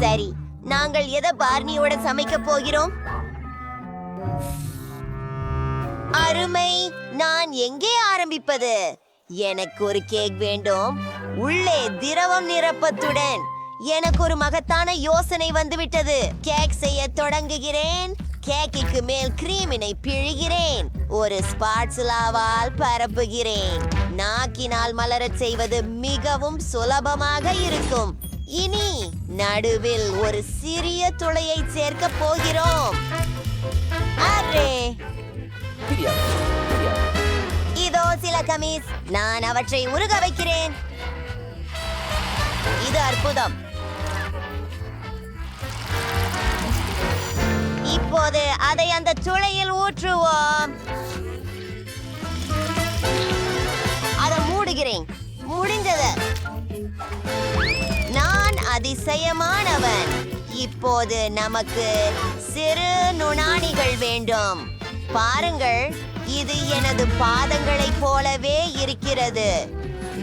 சரி, நாங்கள் எதை பார்னியோட சமைக்க போகிறோம்? அருமை. நான் எங்கே ஆரம்பிப்பது? எனக்கு ஒரு கேக் வேண்டும், உள்ளே திரவம் நிரப்பத்துடன். எனக்கு ஒரு மகத்தான யோசனை வந்துவிட்டது. கேக் செய்ய தொடங்குகிறேன். கேக்கிற்கு மேல் கிரீமினை பிழிகிறேன். ஒரு ஸ்பாட்சுலாவால் பரப்புகிறேன். நாக்கினால் மலரச் செய்வது மிகவும் சுலபமாக இருக்கும். இனி நடுவில் ஒரு சிறிய துளையை சேர்க்க போகிறோம். அரே, இதோ சில கமீஸ். நான் அவற்றை உருக வைக்கிறேன். இது அற்புதம். இப்போது அதை அந்த துளையில் ஊற்றுவோம். அதை மூடுகிறேன். முடிந்தது. நான் அதிசயமானவன். இப்போது நமக்கு சிறு நுணாணிகள் வேண்டும். பாருங்கள், இது எனது பாதங்களைப் போலவே இருக்கிறது.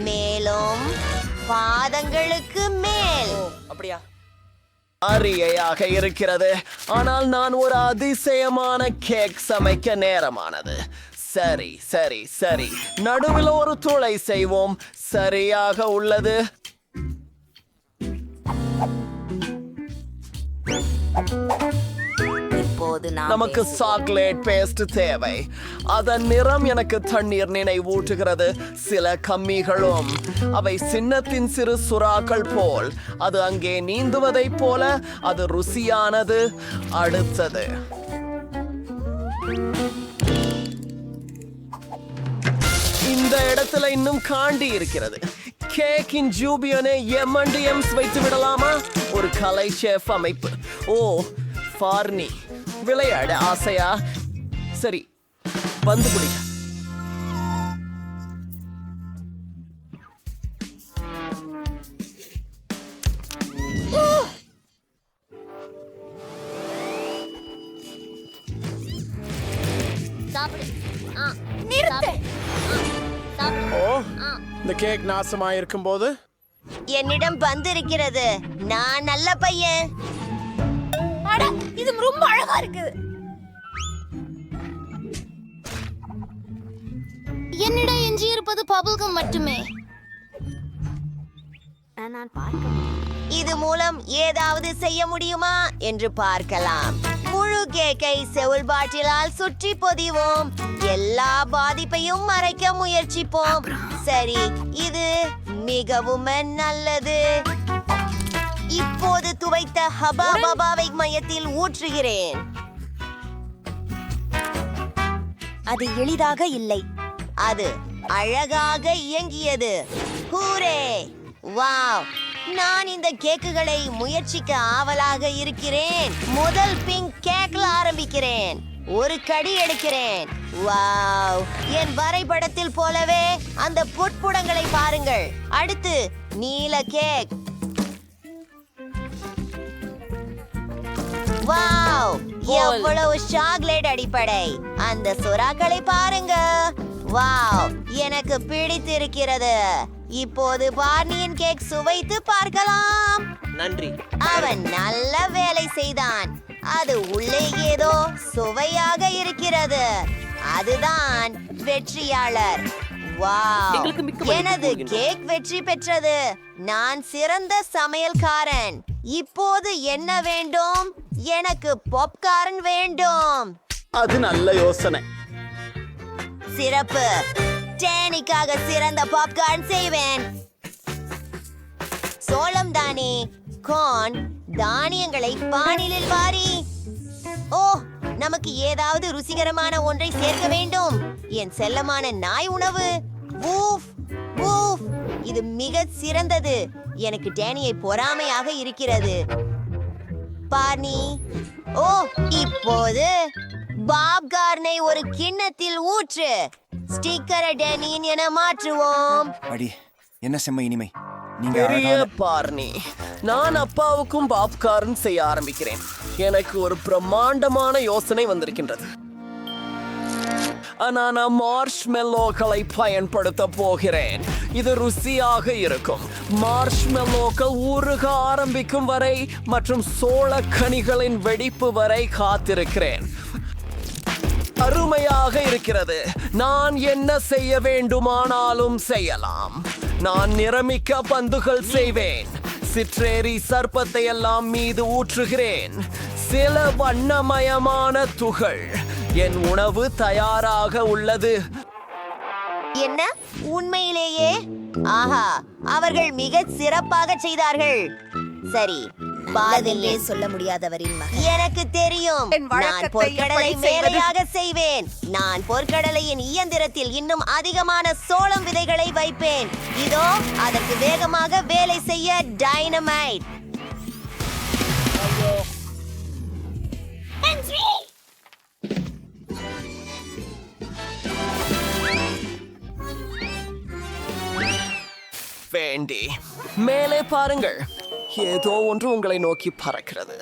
மேலும் பாதங்களுக்கு மேல். அப்படியா? அரியையாக இருக்கிறது. ஆனால் நான் ஒரு அதிசயமான கேக் சமைக்க நேரமானது. சரி சரி சரி, நடுவில் ஒரு துளை செய்வோம். சரியாக உள்ளது. நமக்கு சாக்லேட் பேஸ்ட் தேவை. அதன் நிறம் எனக்கு தண்ணீர் நினைவூட்டுகிறது. சில கம்மிகளும் அவை சின்னத்தின் சிறு சுறாக்கள் போல். அது அங்கே நீந்துவதைப் போல. அது ருசியானது. அடுத்தது இந்த இடத்துல இன்னும் காண்டி இருக்கிறது. கேக்கின் ஜூபியனை M&M's வைத்து விடலாமா? ஒரு கலை ஷெஃப் அமைப்பு. ஓ, பார்னி, விளையாட ஆசையா? சரி, வந்து பிடி. ஓ, இந்த கேக் நாசமா இருக்கும் போது என்னிடம் வந்திருக்கிறது. நான் நல்ல பையன். இது ரொம்ப அழகா இருக்கு. என்னிடம் எஞ்சி இருப்பது பபுல்கம் மட்டுமே. இது மூலம் ஏதாவது செய்ய முடியுமா என்று பார்க்கலாம். முழு கேக்கை செவுல் பாட்டிலால் சுற்றி பொதிவோம். எல்லா பாதிப்பையும் மறைக்க முயற்சிப்போம். சரி, இது மிகவும் நல்லது. இப்போது துவைத்த ஹபா பபாவை மையத்தில் ஊற்றுகிறேன். அது எளிதாக இல்லை. அது அழகாக இயங்கியது. ஹூரே! வாவ்! நான் இந்த கேக்குகளை முயற்சிக்க ஆவலாக இருக்கிறேன். முதல் பிங்க் கேக்ல ஆரம்பிக்கிறேன். ஒரு கடி எடுக்கிறேன். வாவ்! என் வரைபடத்தில் போலவே அந்த புட்புடங்களை பாருங்கள். அடுத்து நீல கேக். வாவ்! எவ்வளவு சாக்லேட் அடிப்படை. அந்த சுறாக்களை பாருங்க. வாவ்! எனக்கு பிடித்திருக்கிறது. இப்போது பார்னியின் கேக் சுவைத்து பார்க்கலாம். நன்றி. அவன் நல்ல வேலை செய்தான். அது உள்ளே ஏதோ சுவையாக இருக்கிறது. அதுதான் வெற்றியாளர். வாவ்! எனது கேக் வெற்றி பெற்றது. நான் சிறந்த சமையல்காரன். இப்போது என்ன வேண்டும்? எனக்கு பாப்கார்ன் வேண்டும். அது நல்ல யோசனை. சிறப்பு. டேனிக்காக சிறந்த பாப்கார்ன் செய்வேன். சோளம் தானே. கார்ன் தானியங்களை பானிலில் வாரி. ஓ, நமக்கு ஏதாவது ருசிகரமான ஒன்றை சேர்க்க வேண்டும். என் செல்லமான நாய் உணவு. வூஃப் வூஃப். இது மிக சிறந்தது. எனக்கு டேனியை பொறாமையாக இருக்கிறது. பார்னி. ஓ, இப்போது பாப்கார்னை ஒரு கிண்ணத்தில் ஊற்று. ஸ்டிக்கரை டேனியின் என மாற்றுவோம். அடி, என்ன செம்ம இனிமை. நீங்க பெரிய பார்னி. நான் அப்பாவுக்கும் பாப்கார்ன் செய்ய ஆரம்பிக்கிறேன். எனக்கு ஒரு பிரம்மாண்டமான யோசனை வந்திருக்கின்றது. நான் மார்ஷ்மெல்லோக்களை பயன்படுத்த போகிறேன். இது ருசியாக இருக்கும். மார்ஷ்மெல்லோக்கள் உருக ஆரம்பிக்கும் வரை மற்றும் சோளக்கனிகளின் வெடிப்பு வரை காத்திருக்கிறேன். அருமையாக இருக்கிறது. நான் என்ன செய்ய வேண்டுமானாலும் செய்யலாம். நான் நிறமிக்க பந்துகள் செய்வேன். சிற்றேரி சர்ப்பத்தை எல்லாம் மீது ஊற்றுகிறேன். சில வண்ணமயமான துகள். என் உணவு தயாராக உள்ளது. என்ன உண்மையிலேயே? ஆஹா, அவர்கள் மிக சிறப்பாக செய்தார்கள். சரி, பாதிலே சொல்ல முடியாதவரின் மகன். எனக்கு தெரியும். நான் பொற்கடலை மேலையாக செய்வேன். நான் பொற்கடலையின் இயந்திரத்தில் இன்னும் அதிகமான சோளம் விதைகளை வைப்பேன். இதோ அதற்கு வேகமாக வேலை செய்ய டைனமைட். வேண்டி மேலே பாருங்கள். ஏதோ ஒன்று உங்களை நோக்கி பறக்கிறது.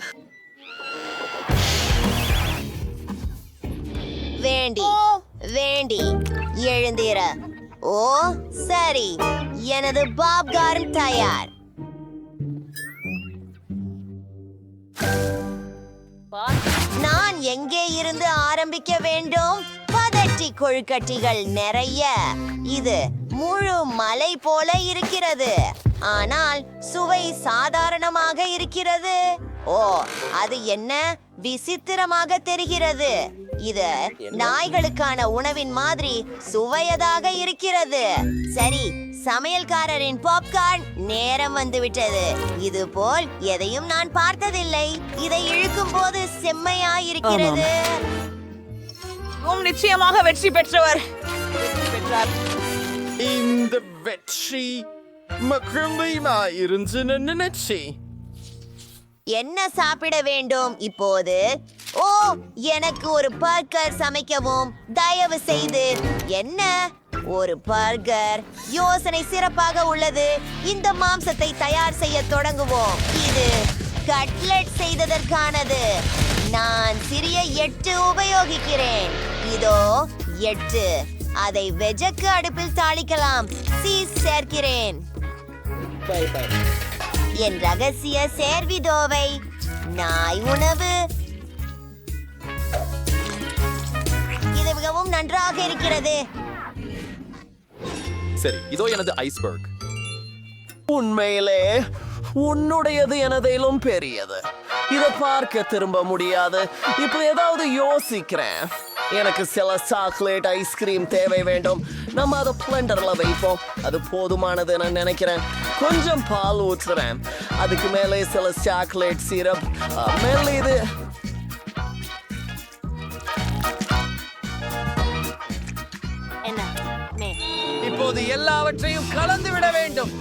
வேண்டி வேண்டி எழுந்திர. ஓ சரி, எனது பாப்கார்ன் தயார். நான் எங்கே இருந்து ஆரம்பிக்க வேண்டும்? பதட்டி கொழுக்கட்டிகள் நிறைய. இது முழு மலை போல இருக்கிறது, ஆனால் சுவை சாதாரணமாக இருக்கிறது. ஓ, அது என்ன விசித்திரமாக தெரிகிறது. இது நாய்களுக்கான உணவின் மாதிரி சுவையதாக இருக்கிறது. சரி, சமையல்காரரின் பாப்கார்ன் நேரம் வந்துவிட்டது. இது போல் எதையும் நான் பார்த்ததில்லை. இதை இழுக்கும் போது செம்மையாயிருக்கிறது. நிச்சயமாக வெற்றி பெற்றவர். இந்த வெற்றி மகிழ்ச்சியா இருந்து நினைச்சி. என்ன சாப்பிட வேண்டும் இப்போது? ஓ, எனக்கு ஒரு பர்கர் சமைக்கவும் தயவு செய்து. என்ன ஒரு பர்கர்? யோசனை சிறப்பாக உள்ளது. இந்த மாம்சத்தை தயார் செய்ய தொடங்குவோம். இது கட்லெட் செய்ததற்கானது. நான் சிறிய 8 உபயோகிக்கிறேன். இதோ 8. அதை வெஜக்கு அடுப்பில் தாளிக்கலாம். சீஸ் சேர்க்கிறேன். என் ரகசிய சேர்விடோவை நாய் உணவு. இது மிகவும் நன்றாக இருக்கிறது. சரி, இதோ எனது ஐஸ்பர்க். உண்மையிலே உன்னுடையது எனதிலும் பெரியது. இதை பார்க்க திரும்ப முடியாது. இப்போ ஏதாவது யோசிக்கிறேன். எனக்கு சில சாக்லேட் ஐஸ்கிரீம் தேவை வேண்டும். நம்ம அதை பிளெண்டர்ல வைப்போம். அது போதுமானது நான் நினைக்கிறேன். கொஞ்சம் பால் ஊற்றுறேன். அதுக்கு மேலே சில சாக்லேட் சிரப். மேலே இது இப்போது எல்லாவற்றையும் கலந்து விட வேண்டும்.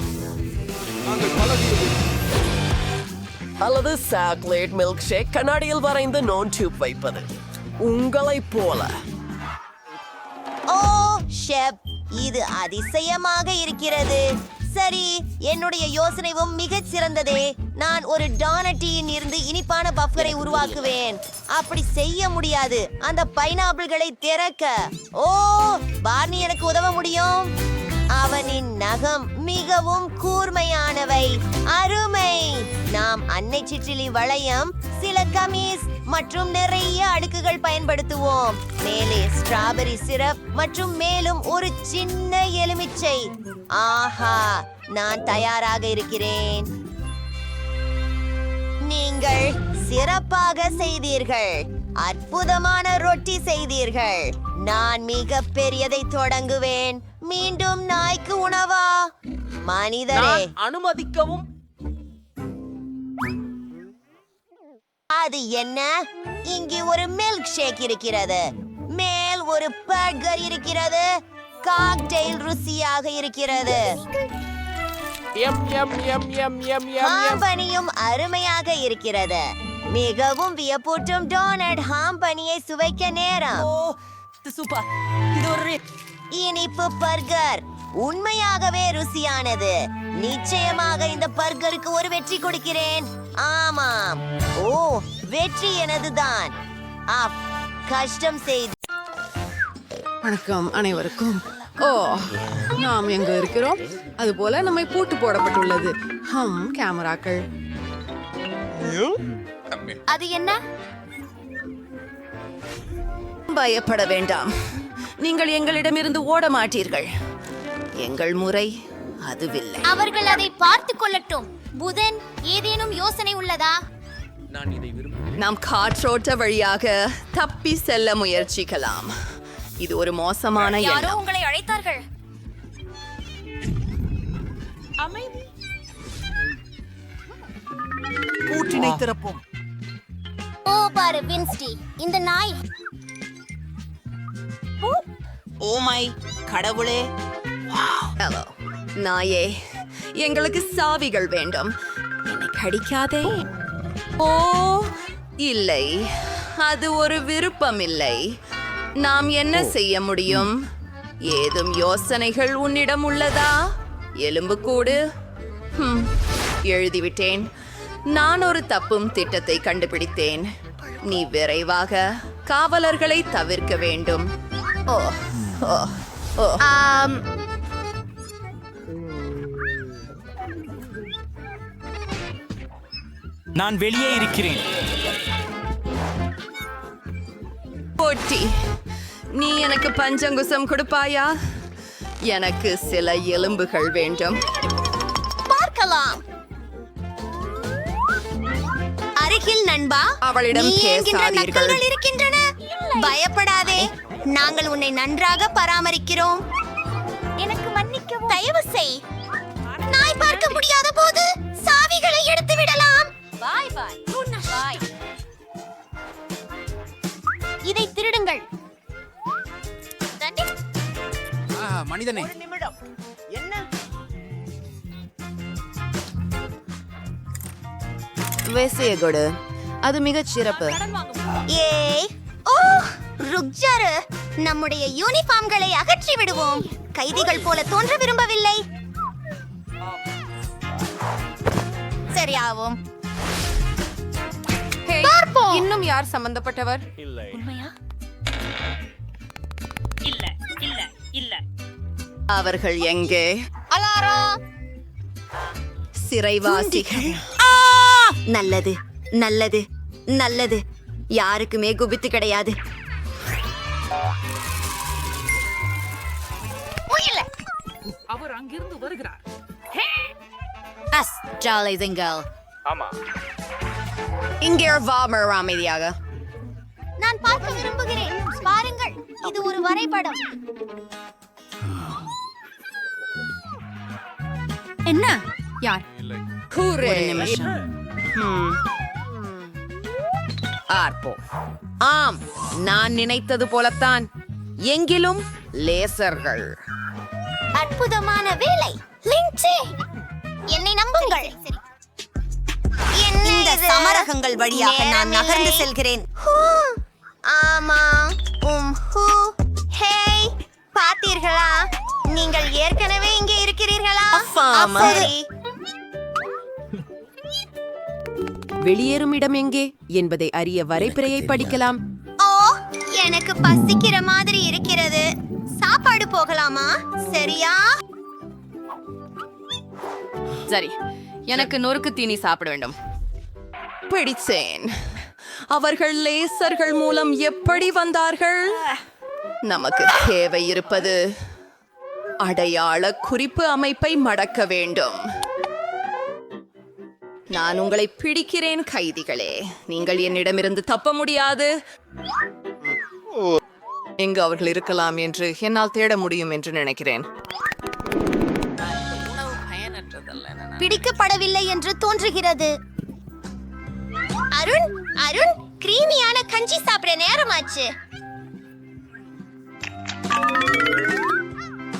அல்லது சாக்லேட் மில்க் ஷேக் கண்ணாடியில் வரைந்து நோன் டியூப் வைப்பது உங்களைப் போல. ஓ ஷெப், இது அதிசயமாக இருக்கிறது. சரி, என்னுடைய யோசனையும் மிகச் சிறந்ததே. நான் ஒரு டானட்டியின் இருந்து இனிப்பான பஃபரை உருவாக்குவேன். அப்படி செய்ய முடியாது. அந்த பைனாப்பிள்களை திறக்க. ஓ, பார்னி எனக்கு உதவ முடியும். அவனின் நகம் மிகவும் கூர்மையானவை. அருமை. நாம் அன்னை சிற்றிலி வளையம், சில கமீஸ் மற்றும் நிறைய அடுக்குகள் பயன்படுத்துவோம். மேலே ஸ்ட்ராபெரி சிரப் மற்றும் மேலும் ஒரு சின்ன எலுமிச்சை. ஆஹா, நான் தயாராக இருக்கிறேன். நீங்கள் சிறப்பாக செய்தீர்கள். அற்புதமான ரொட்டி செய்தீர்கள். நான் மிக பெரியதை தொடங்குவேன். மீண்டும் நாய்க்கு உணவா? மனிதரே, அனுமதிக்கவும். அது என்ன? இங்கே ஒரு மில்க் ஷேக் இருக்கிறது. மேல் ஒரு பர்கர் இருக்கிறது. காக்டெயில் ருசியாக இருக்கிறது. ஹாம்பனியும் அருமையாக இருக்கிறது. மிகவும் வியப்பூட்டும் டோனட் ஹாம்பனியை சுவைக்க நேரம். இனிப்பு பர்கர் உண்மையாகவே ருசியானது. நிச்சயமாக இந்த பர்கருக்கு ஒரு வெற்றி கொடுக்கிறேன். ஆமாம், ஓ, வெற்றி எனதுதான். கஷ்டம் செய்து. வணக்கம் அனைவருக்கும். ஓ, நாம் எங்க இருக்கிறோம்? அதுபோல நம்மை பூட்டு போடப்பட்டுள்ளது. கேமராக்கள். அது என்ன? பயப்பட வேண்டாம். நீங்கள் எங்களிடமிருந்து ஓட மாட்டீர்கள். எங்கள் முறை அதுவில்லை. அவர்கள் அதை பார்த்துக் கொள்ளட்டும். புதன், ஏதேனும் யோசனை உள்ளதா? நாம் காற்றோட்ட வழியாக தப்பி செல்ல முயற்சிக்கலாம். இது ஒரு மோசமான யாரோ எண்ணம். உங்களை அழைத்தார்கள். பூட்டினை திறப்போம். ஓ பாரு வின்ஸ்டி, இந்த நாய். ஓ மை கடவுளே. ஹலோ நாயே, எங்களுக்கு சாவிகள் வேண்டும். என்னை கடிக்காதே. ஓ இல்லை, அது ஒரு விருப்பம் இல்லை. நாம் என்ன செய்ய முடியும்? ஏதும் யோசனைகள் உன்னிடம் உள்ளதா? எலும்புக்கூடு. எழுதிவிட்டேன். நான் ஒரு தப்பும் திட்டத்தை கண்டுபிடித்தேன். நீ விரைவாக காவலர்களை தவிர்க்க வேண்டும். ஓ ஓ ஓ நான் வெளியே இருக்கிறேன். போட்டி, நீ எனக்கு பஞ்சங்குசம் கொடுப்பாயா? எனக்கு சில எலும்புகள் வேண்டும். பார்க்கலாம். அருகில் நண்பா, அவளிடம் நீ என்கின்ற பேசாதீர்கள். நக்கல்கள் இருக்கின்றன. பயப்படாதே, நாங்கள் உன்னை நன்றாக பராமரிக்கிறோம். எனக்கு மன்னிக்கவும். தயவு செய். நாய் பார்க்க முடியாத போது சாவிகளை எடுத்து விடலாம். பாய் பாய். பாய். இதை திருடுங்கள். மனிதனே, வேசையகொடு, அது மிகச் சிறப்பு. ஏய், ஓ ருக்ஜாரு, நம்முடைய யூனிஃபார்ம்களை அகற்றி விடுவோம். கைதிகள் போல தோன்ற விரும்பவில்லை. சரியாவும். இன்னும் யார் சம்பந்தப்பட்டவர்? அவர்கள் எங்கே? அலாரம். சிறைவாசிகள். நல்லது நல்லது நல்லது. யாருக்குமே குபித்து கிடையாது. இங்கே வா மறு அமைதியாக. நான் பார்க்க விரும்புகிறேன். பாருங்கள், இது ஒரு வரைபடம். என்ன? யார்? கூரே. ஆர்ப்போம். ஆம், நான் நினைத்தது போலத்தான். எங்கிலும் லேசர்கள். அற்புதமான வேலை லின்சே. என்னை நம்புங்கள். இந்த சமரகங்கள் வழியாக நான் நகர்ந்து செல்கிறேன். ஆமா. ஹேய், பார்த்தீர்களா? நீங்கள் ஏற்கனவே இங்கே இருக்கிறீர்களா? ஆமா. சரி. வெளியேறும் இடம் எங்கே என்பதை அறிய வரைபிறையை படிக்கலாம். ஓ, எனக்கு பசிக்கிற மாதிரி இருக்கிறது. சாப்பாடு போகலாமா? சரியா? சரி, எனக்கு நொறுக்கு தீனி சாப்பிட வேண்டும். பிடித்தேன். அவர்கள் லேசர்கள் மூலம் எப்படி வந்தார்கள்? நமக்கு தேவை இருப்பது அடையாள குறிப்பு அமைப்பை மடக்க வேண்டும். நான் உங்களை பிடிக்கிறேன் கைதிகளே. நீங்கள் என்னிடமிருந்து தப்ப முடியாது. எங்கு அவர்கள் இருக்கலாம் என்று என்னால் தேட முடியும் என்று நினைக்கிறேன். பிடிக்கப்படவில்லை என்று தோன்றுகிறது. அருண், அருண், கிரீமியான கஞ்சி சாப்பிட நேரமாச்சு.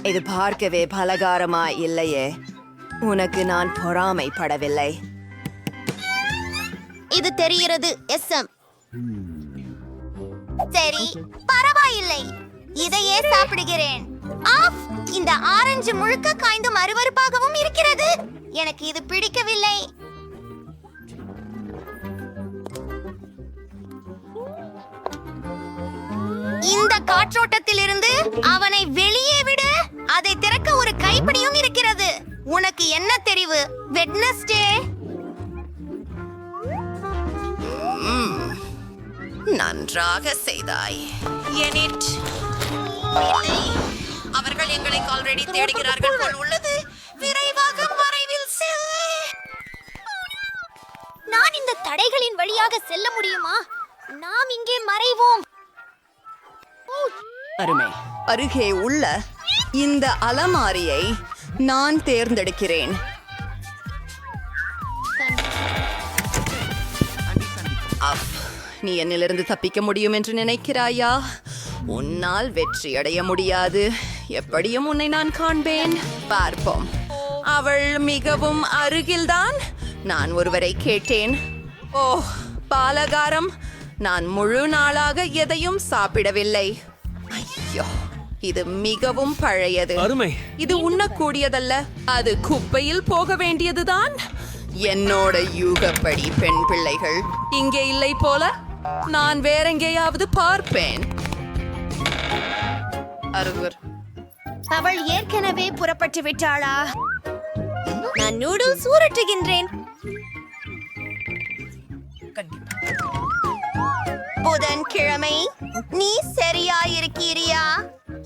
இது பார்க்கவே பலகாரமா இல்லையே. உனக்கு நான் பொறாமைப்படவில்லை. இது தெரிகிறது. எஸ்எம். சரி, பரவாயில்லை. இதையே சாப்பிடுகிறேன். ஆஃப், இந்த ஆரஞ்சு முழுக்க காய்ந்தும் அருவருப்பாகவும் இருக்கிறது. எனக்கு இது பிடிக்கவில்லை. இந்த காற்றோட்டத்திலிருந்து அவனை வெளியே விடு. கைப்பிடியும் இருக்கிறது. உனக்கு என்ன தெரிவு? வெட்னஸ்டே. நன்றாக செய்தாய் எனிட். அவர்கள் எங்களை ஆல்ரெடி தேடுகிறார்கள் போல் உள்ளது. விரைவாக மறைவில் செல். நான் இந்த தடைகளின் வழியாக செல்ல முடியுமா? நாம் இங்கே மறைவோம். அருமை. அருகே உள்ள இந்த அலமாரியை நான் தேர்ந்தெடுக்கிறேன். நீ என்னிலிருந்து தப்பிக்க முடியும் என்று நினைக்கிறாயா? உன்னால் வெற்றி அடைய முடியாது. எப்படியும் உன்னை நான் காண்பேன். பார்ப்போம். அவள் மிகவும் அருகில்தான். நான் ஒருவரை கேட்டேன். ஓ, பாலகாரம். நான் முழு நாளாக எதையும் சாப்பிடவில்லை. ஐயோ, இது மிகவும் பழையது. அருமை. இது உண்ணக்கூடியதல்ல. அது குப்பையில் போக வேண்டியதுதான். என்னோட யூகப்படி பெண் பிள்ளைகள் இங்கே இல்லை போல. நான் வேறெங்கேயாவது பார்ப்பேன். அருவர். அவள் ஏற்கனவே புறப்பட்டு விட்டாளா? நான் நூடுல்ஸ் ஊரட்டுகின்றேன். புதன்கிழமை. நீ சரியா இருக்கிறியா?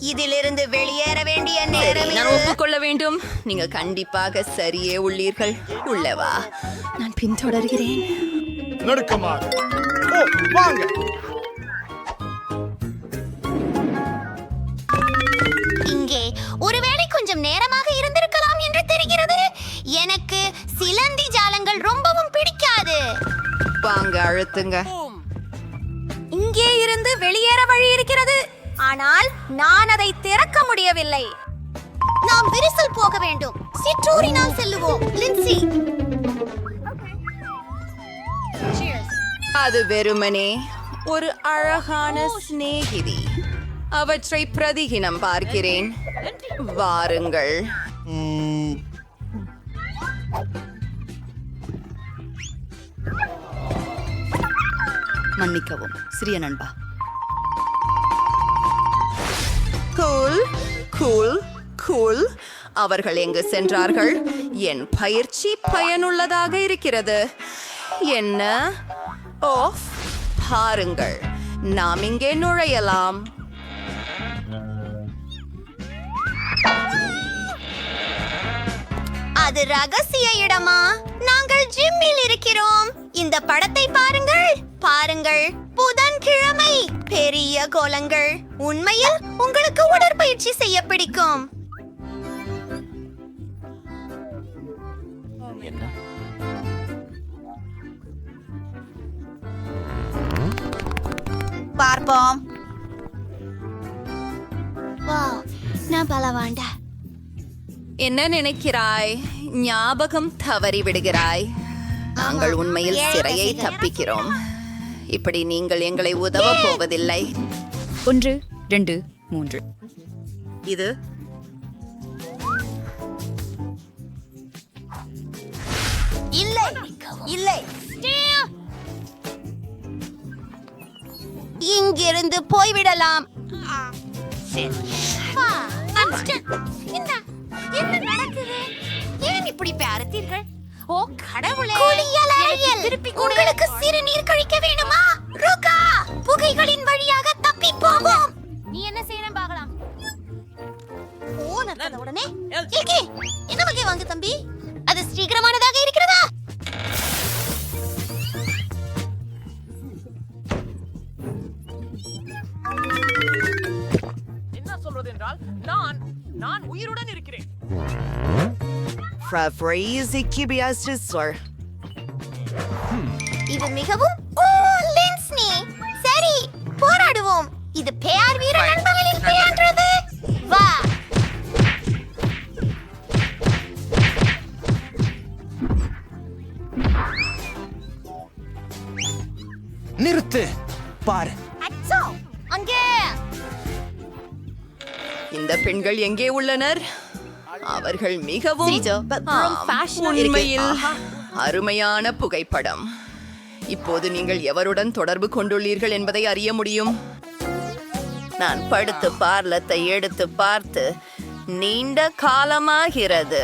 இதிலிருந்து வெளியேற வேண்டிய நேரம். நான் ஒப்புக்கொள்ள வேண்டும். நீங்கள் கண்டிப்பாக சரியே உள்ளீர்கள். உள்ளவா, நான் பின்தொடர்கிறேன். நடுக்கமாக. ஓ, வாங்க. இங்கே ஒருவேளை கொஞ்சம் நேரமாக இருந்திருக்கலாம் என்று தெரிகிறது. எனக்கு சிலந்தி ஜாலங்கள் ரொம்பவும் பிடிக்காது. வாங்க, அழுத்துங்க. இங்கே இருந்து வெளியேற வழி இருக்கிறது, ஆனால் நான் அதை திறக்க முடியவில்லை. நாம் விரிசல் போக வேண்டும். சிற்றூரினால் செல்லுவோம். லின்சி. அது வெறுமனே ஒரு அழகான சிநேகிதி. அவற்றை பிரதிகினம் பார்க்கிறேன். வாருங்கள். மன்னிக்கவும் சிறிய நண்பா. Cool cool cool. அவர்கள் எங்கு சென்றார்கள்? என் பயிற்சி பயனுள்ளதாக இருக்கிறது. என்ன? ஓஃப், பாருங்கள். நாம் இங்கே நுழையலாம். அது ரகசிய இடமா? நாங்கள் ஜிம்மில் இருக்கிறோம். இந்த படத்தை பாருங்கள். பாருங்கள், புதன்கிழமை. பெரிய கோலங்கள். உண்மையில் உங்களுக்கு உடற்பயிற்சி செய்ய பிடிக்கும். பார்ப்போம். வாவ், நான் பலவாண்ட. என்ன நினைக்கிறாய்? ஞாபகம் தவறி விடுகிறாய். நாங்கள் உண்மையில் சிறையை தப்பிக்கிறோம். இப்படி நீங்கள் எங்களை உதவ போவதில்லை. 1 2 3. இது இல்லை இல்லை. இங்கிருந்து போய்விடலாம். என்ன நடக்குது? ஏன் இப்படி பார்த்தீர்கள்? ஓ கடவுளே! உங்களுக்கு சிறுநீர் கழிக்க வேணுமா? ருகா, புகைகளின் வழியாக தப்பி போவோம். நீ என்ன செய்யணும் பார்க்கலாம். ஓ நடந்த உடனே ஏகே என்ன வகை வாங்க தம்பி? அது சீக்கிரமானதாக இருக்கிறதா? என்ன சொல்றது என்றால் நான் உயிருடன் இருக்கிறேன். இது மிகவும் லின்ஸ்னி. சரி, போராடுவோம். இது பேர் வீர நண்பர்களின் பெயர்ன்றது. வா. நிறுத்து. பாரு. அச்சோ, அங்கே. இந்த பெண்கள் எங்கே உள்ளனர்? அவர்கள் மிகவும் உண்மையில் அருமையான புகைப்படம். இப்போது நீங்கள் எவருடன் தொடர்பு கொண்டுள்ளீர்கள் என்பதை அறிய முடியும். நான் படுத்து பார்லத்தை எடுத்து பார்த்து நீண்ட காலமாகிறது.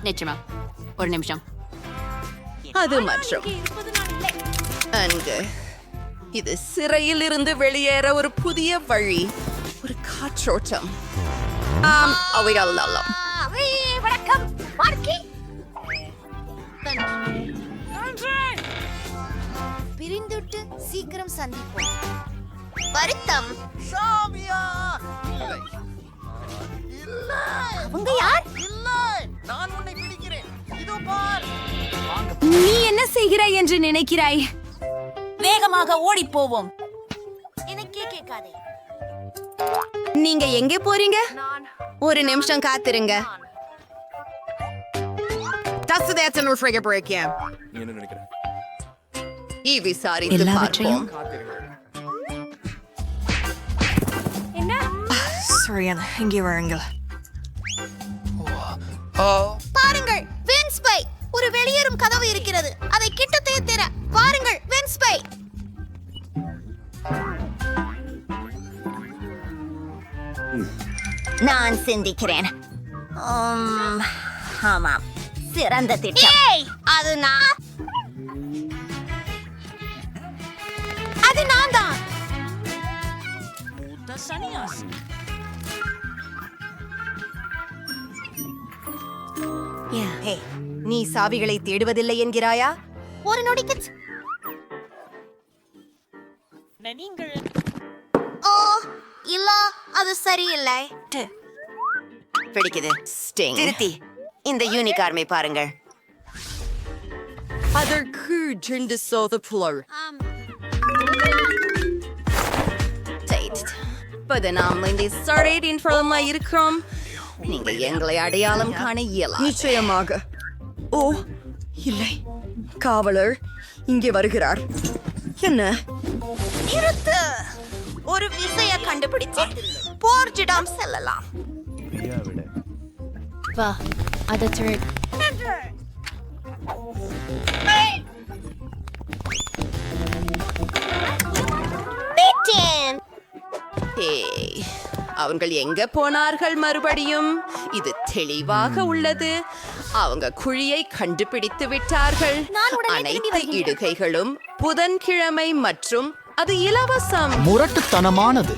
நிச்சயமா ஒரு நிமிஷம். அது மற்றும் அங்கு இது சிறையில் இருந்து வெளியேற ஒரு புதிய வழி, ஒரு காற்றோட்டம். அவைகள் வணக்கம் மார்க்கி. பிரிந்துட்டு சீக்கிரம் சந்திப்போம். வருத்தம். அவங்க யார்? நீ என்ன செய்கிறாய் என்று நினைக்கிறாய்? வேகமாக ஓடி போவோம். எனக்கே கேட்காதே. நீங்க எங்கே போறீங்க? ஒரு நிமிஷம் காத்திருங்க. விசாரித்து பார்ப்போம். பாருங்கள், வென்ஸ்பை. ஒரு வெளியேறும் கதவு இருக்கிறது. அதை கிட்டத்தே திற. பாருங்கள், வென்ஸ்பை. நான் சிந்திக்கிறேன். ஆமாம், சிறந்த திட்டம். அது நான் தான். நீ சாவிகளை தேடுவதில்லை என்கிறாயா? ஒரு நொடிக்கு. ஓ இல்ல, அது சரியில்லை. பிடிக்குது. ஸ்டிங். திருத்தி இந்த யூனிகார்மை பாருங்கள். அதற்கு ஜெண்டு சோத புலர். நாம் இந்த சரேடின் ஃப்ரமா இருக்கிறோம். நீங்க எங்களை அடையாளம் காண இயலாது. நிச்சயமாக. ஓ இல்லை, காவலர் இங்கே வருகிறார். என்ன? நிறுத்து. ஒரு விசைய கண்டுபிடிச்சு போர்ஜிடம் செல்லலாம். வா, அதை திருடு. அவங்கள் எங்க போனார்கள் மறுபடியும்? இது தெளிவாக உள்ளது. அவங்க குழியை கண்டுபிடித்து விட்டார்கள். அனைத்து இடுகைகளும் புதன்கிழமை மற்றும் அது இலவசம். முரட்டுத்தனமானது.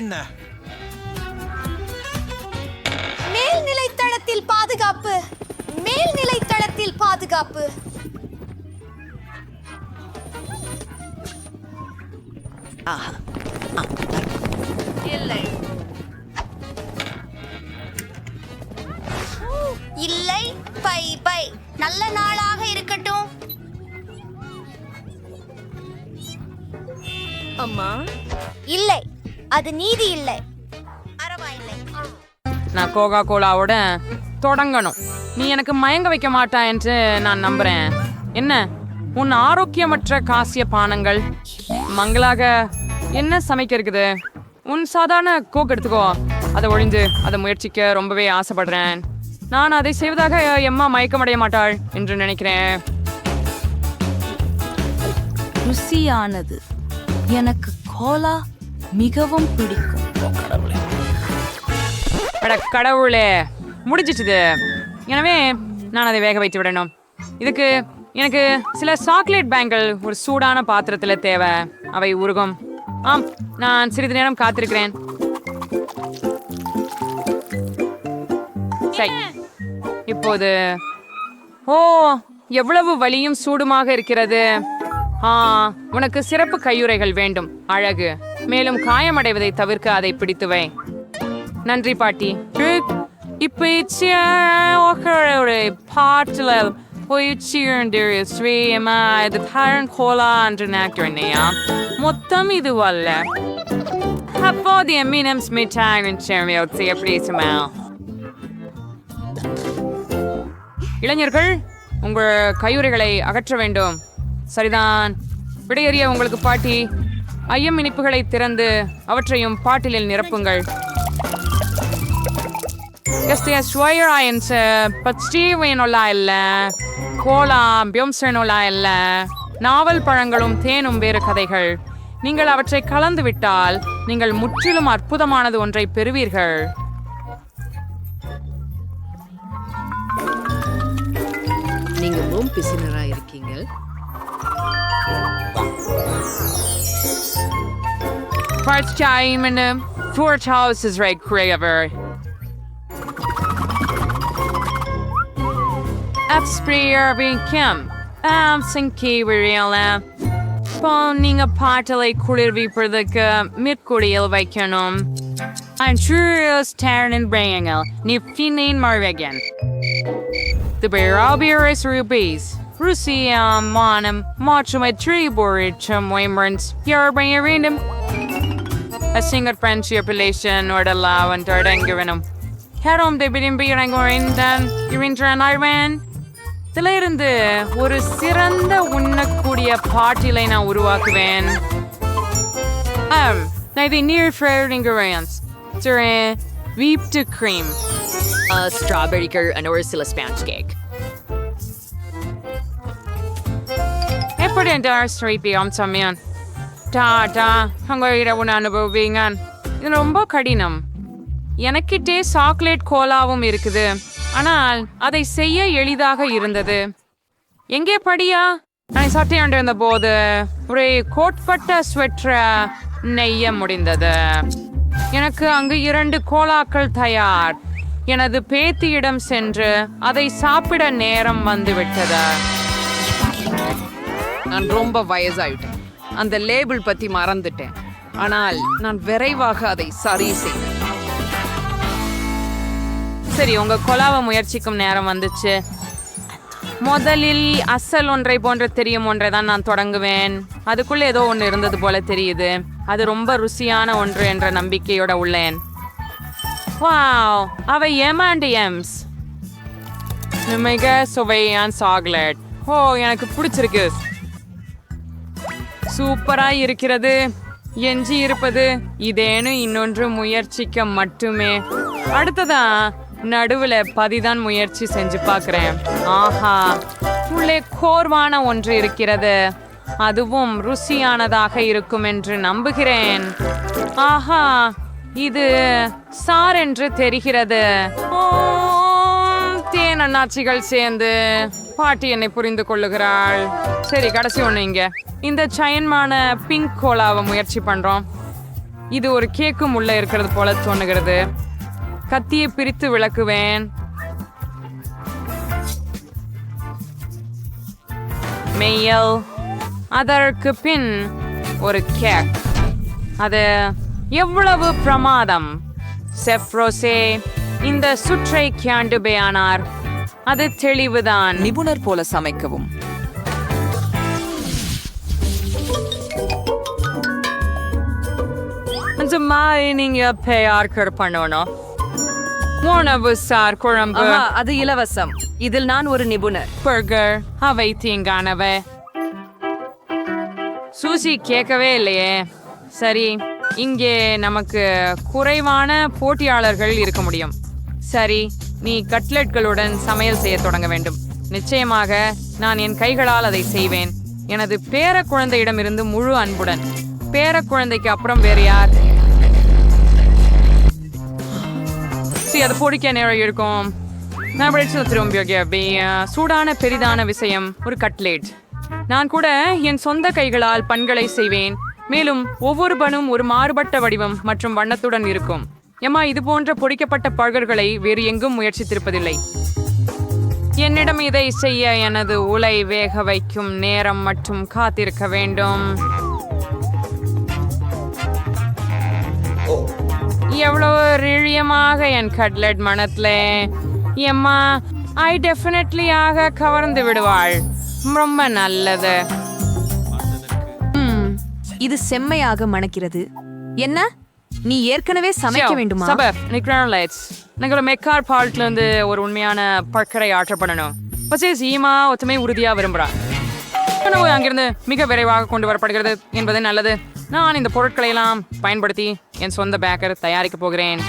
என்ன? மேல்நிலை தளத்தில் பாதுகாப்பு. மேல்நிலை தளத்தில் பாதுகாப்பு. இல்லை இல்லை, பை பை. நல்ல நாளாக இருக்கட்டும். அம்மா. இல்லை, அது நீதி இல்லை. பரவாயில்லை. நான் கோகா கோலாவோட தொடங்கணும். நீ எனக்கு மயங்க வைக்க மாட்டா என்று நான் நம்புறேன். என்ன உன் ஆரோக்கியமற்ற காசிய பானங்கள்? மங்களாக என்ன சமைக்க இருக்குது? உன் சாதாரண கோக் எடுத்துக்கோ. அதை ஒழிந்து அதை முயற்சிக்க ரொம்பவே ஆசைப்படுறேன். நான் அதை செய்வதாக எம்மா மயக்கமடைய மாட்டாள் என்று நினைக்கிறேன். ருசியானது. எனக்கு கோலா மிகவும் பிடிக்கும். அட கடவுளே, முடிஞ்சிச்சுது. எனவே நான் அதை வேக வைத்து விடணும். இதுக்கு எனக்கு சில சாக்லேட் பேங்கிள் ஒரு சூடான பாத்திரத்தில் தேவை. அவை உருகும். ஆம், நான் சிறிது நேரம் காத்திருக்கிறேன். சரி, இப்போது ஓ எவ்வளவு வலியும் சூடுமாக இருக்கிறது. உனக்கு சிறப்பு கையுறைகள் வேண்டும். அழகு. மேலும் காயமடைவதை தவிர்க்க அதை பிடித்துவை. நன்றி பாட்டி. இப்ப பாட்டில் மொத்தம் இது அல்ல. அப்போதைய மீனம் எப்படி இளைஞர்கள், உங்கள் கையுறைகளை அகற்ற வேண்டும். சரிதான். விடையறிய உங்களுக்கு பாட்டி. ஐயம் இனிப்புகளை திறந்து அவற்றையும் பாட்டிலில் நிரப்புங்கள். கோலா பியோம்சனோலா இல்ல. நாவல் பழங்களும் தேனும் வேறு கதைகள். நீங்கள் அவற்றை கலந்து விட்டால் நீங்கள் முற்றிலும் அற்புதமானது ஒன்றை பெறுவீர்கள். நீங்க ரூம் பிசினரா இருக்கீங்க. First time in the fourth house is right craver. Upsprayer being Kim. Sinki Wiriela. நீங்க பாட்டலை குளிர்விப்பதற்கு மிற்குடியில் வைக்கணும். I'm sure Taryn Brangel. நீ பின்னின் மறுவகன். The Barabiris rubies. Rusia manum machumet tree borichum waymrans. You're bringing random. A single friendship relation or the law and Tardangarinum. Herom de Bidimbirangorin then Urinjan Iran. இதிலிருந்து ஒரு சிறந்த உண்ணக்கூடிய பாட்டிலை நான் உருவாக்குவேன். நான் இதை நீர் ஃப்ரைட் இன்கிரியன்ஸ் வீப்டு கிரீம் ஸ்ட்ராபெரிகள் and ஒரு சில ஸ்பாஞ்ச் கேக். எப்படி என்ற ஸ்ட்ரைப்பி அம்சமியான் டாடா அங்கே இரவு அனுபவிங்க. இது ரொம்ப கடினம். எனக்கிட்டே சாக்லேட் கோலாவும் இருக்குது, ஆனால் அதை செய்ய எளிதாக இருந்தது. எங்கே படியா? நான் சட்டையாண்டிருந்த போது ஒரு கோட்பட்ட ஸ்வெட்டரை நெய்ய முடிந்தது. எனக்கு அங்கு 2 கோலாக்கள் தயார். எனது பேத்தியிடம் சென்று அதை சாப்பிட நேரம் வந்துவிட்டது. நான் ரொம்ப வயசாயிட்டேன். அந்த லேபிள் பத்தி மறந்துட்டேன். ஆனால் நான் விரைவாக அதை சரி செய்தேன். சரி, உங்க கொலாவை முயற்சிக்கும் நேரம் வந்துச்சு. முதலில் அசல் ஒன்றை போன்ற தெரியும் ஒன்றை தான் நான் தொடங்குவேன். அதுக்குள்ள ஏதோ ஒன்று இருந்தது போல தெரியுது. அது ரொம்ப ருசியான ஒன்று என்ற நம்பிக்கையோட உள்ளேன். வாவ், அவை M&M's. மிக சுவையான சாக்லேட். ஓ, எனக்கு பிடிச்சிருக்கு. சூப்பரா இருக்கிறது. எஞ்சி இருப்பது இதேன்னு இன்னொன்று முயற்சிக்க மட்டுமே. அடுத்ததா நடுவுல பதிதான் முயற்சி செஞ்சு பார்க்கிறேன். ஆஹா, உள்ளே கோர்வான ஒன்று இருக்கிறது. அதுவும் ருசியானதாக இருக்கும் என்று நம்புகிறேன். ஆஹா, இது சார் என்று தெரிகிறது. தேன் அண்ணாச்சிகள் சேர்ந்து பாட்டி என்னை புரிந்து கொள்ளுகிறாள். சரி, கடைசி ஒண்ணு இங்க இந்த சயன்மான பிங்க் கோலாவை முயற்சி பண்றோம். இது ஒரு கேக்கும் உள்ள இருக்கிறது போல தோணுகிறது. கத்தியை பிரித்து விளக்குவேன். மெய்யல். அதற்கு பின் ஒரு கேக். அது எவ்வளவு பிரமாதம். செஃப் ரோசே இந்த சுற்றை கியாண்டுபேயானார். அது தெளிவுதான். நிபுணர் போல சமைக்கவும். அந்த மாதிரி நீங்க பெயர் பண்ணணும். உணவு சார் குழம்பு அது இலவசம். இதில் நான் ஒரு நிபுணர். பர்கர் அவை தீங்கானவை. சூசி கேட்கவே இல்லையே. சரி, இங்கே நமக்கு குறைவான போட்டியாளர்கள் இருக்க முடியும். சரி, நீ கட்லெட்களுடன் சமையல் செய்ய தொடங்க வேண்டும். நிச்சயமாக நான் என் கைகளால் அதை செய்வேன். எனது பேர குழந்தையிடமிருந்து முழு அன்புடன். பேர குழந்தைக்கு அப்புறம் வேறு யார்? அது பொடிக்க நேரம் இருக்கும். நான் திரும்பி சூடான பெரிதான விஷயம் ஒரு கட்லெட். நான் கூட என் சொந்த கைகளால் பண்களை செய்வேன். மேலும் ஒவ்வொரு பனும் ஒரு மாறுபட்ட வடிவம் மற்றும் வண்ணத்துடன் இருக்கும். ஏமா, இது போன்ற பொடிக்கப்பட்ட பர்கர்களை வேறு எங்கும் முயற்சித்திருப்பதில்லை. என்னிடம் இதை செய்ய எனது உலை வேக வைக்கும் நேரம் மற்றும் காத்திருக்க வேண்டும். எவ்வளவு ரிழியமாக என் கட்லெட் மனத்துல. எம்மா, ஐ டெஃபினெட்லியாக கவர்ந்து விடுவாள். ரொம்ப நல்லது. இது செம்மையாக மணக்கிறது. என்ன, நீ ஏற்கனவே சமைக்க வேண்டுமா? சபர் நிக்ரான்லைட்ஸ். நாங்கள் மெக்கார் பால்ட்ல இருந்து ஒரு உண்மையான பர்கரை ஆர்டர் பண்ணணும். பச்சை சீமா ஒத்துமை உறுதியா விரும்புறா. உணவு அங்கிருந்து மிக விரைவாக கொண்டு வரப்படுகிறது என்பது நல்லது. நான் இந்த பொருட்களை எல்லாம் பயன்படுத்தி என் சொந்த பேக்கர் தயாரிக்க போகிறேன்.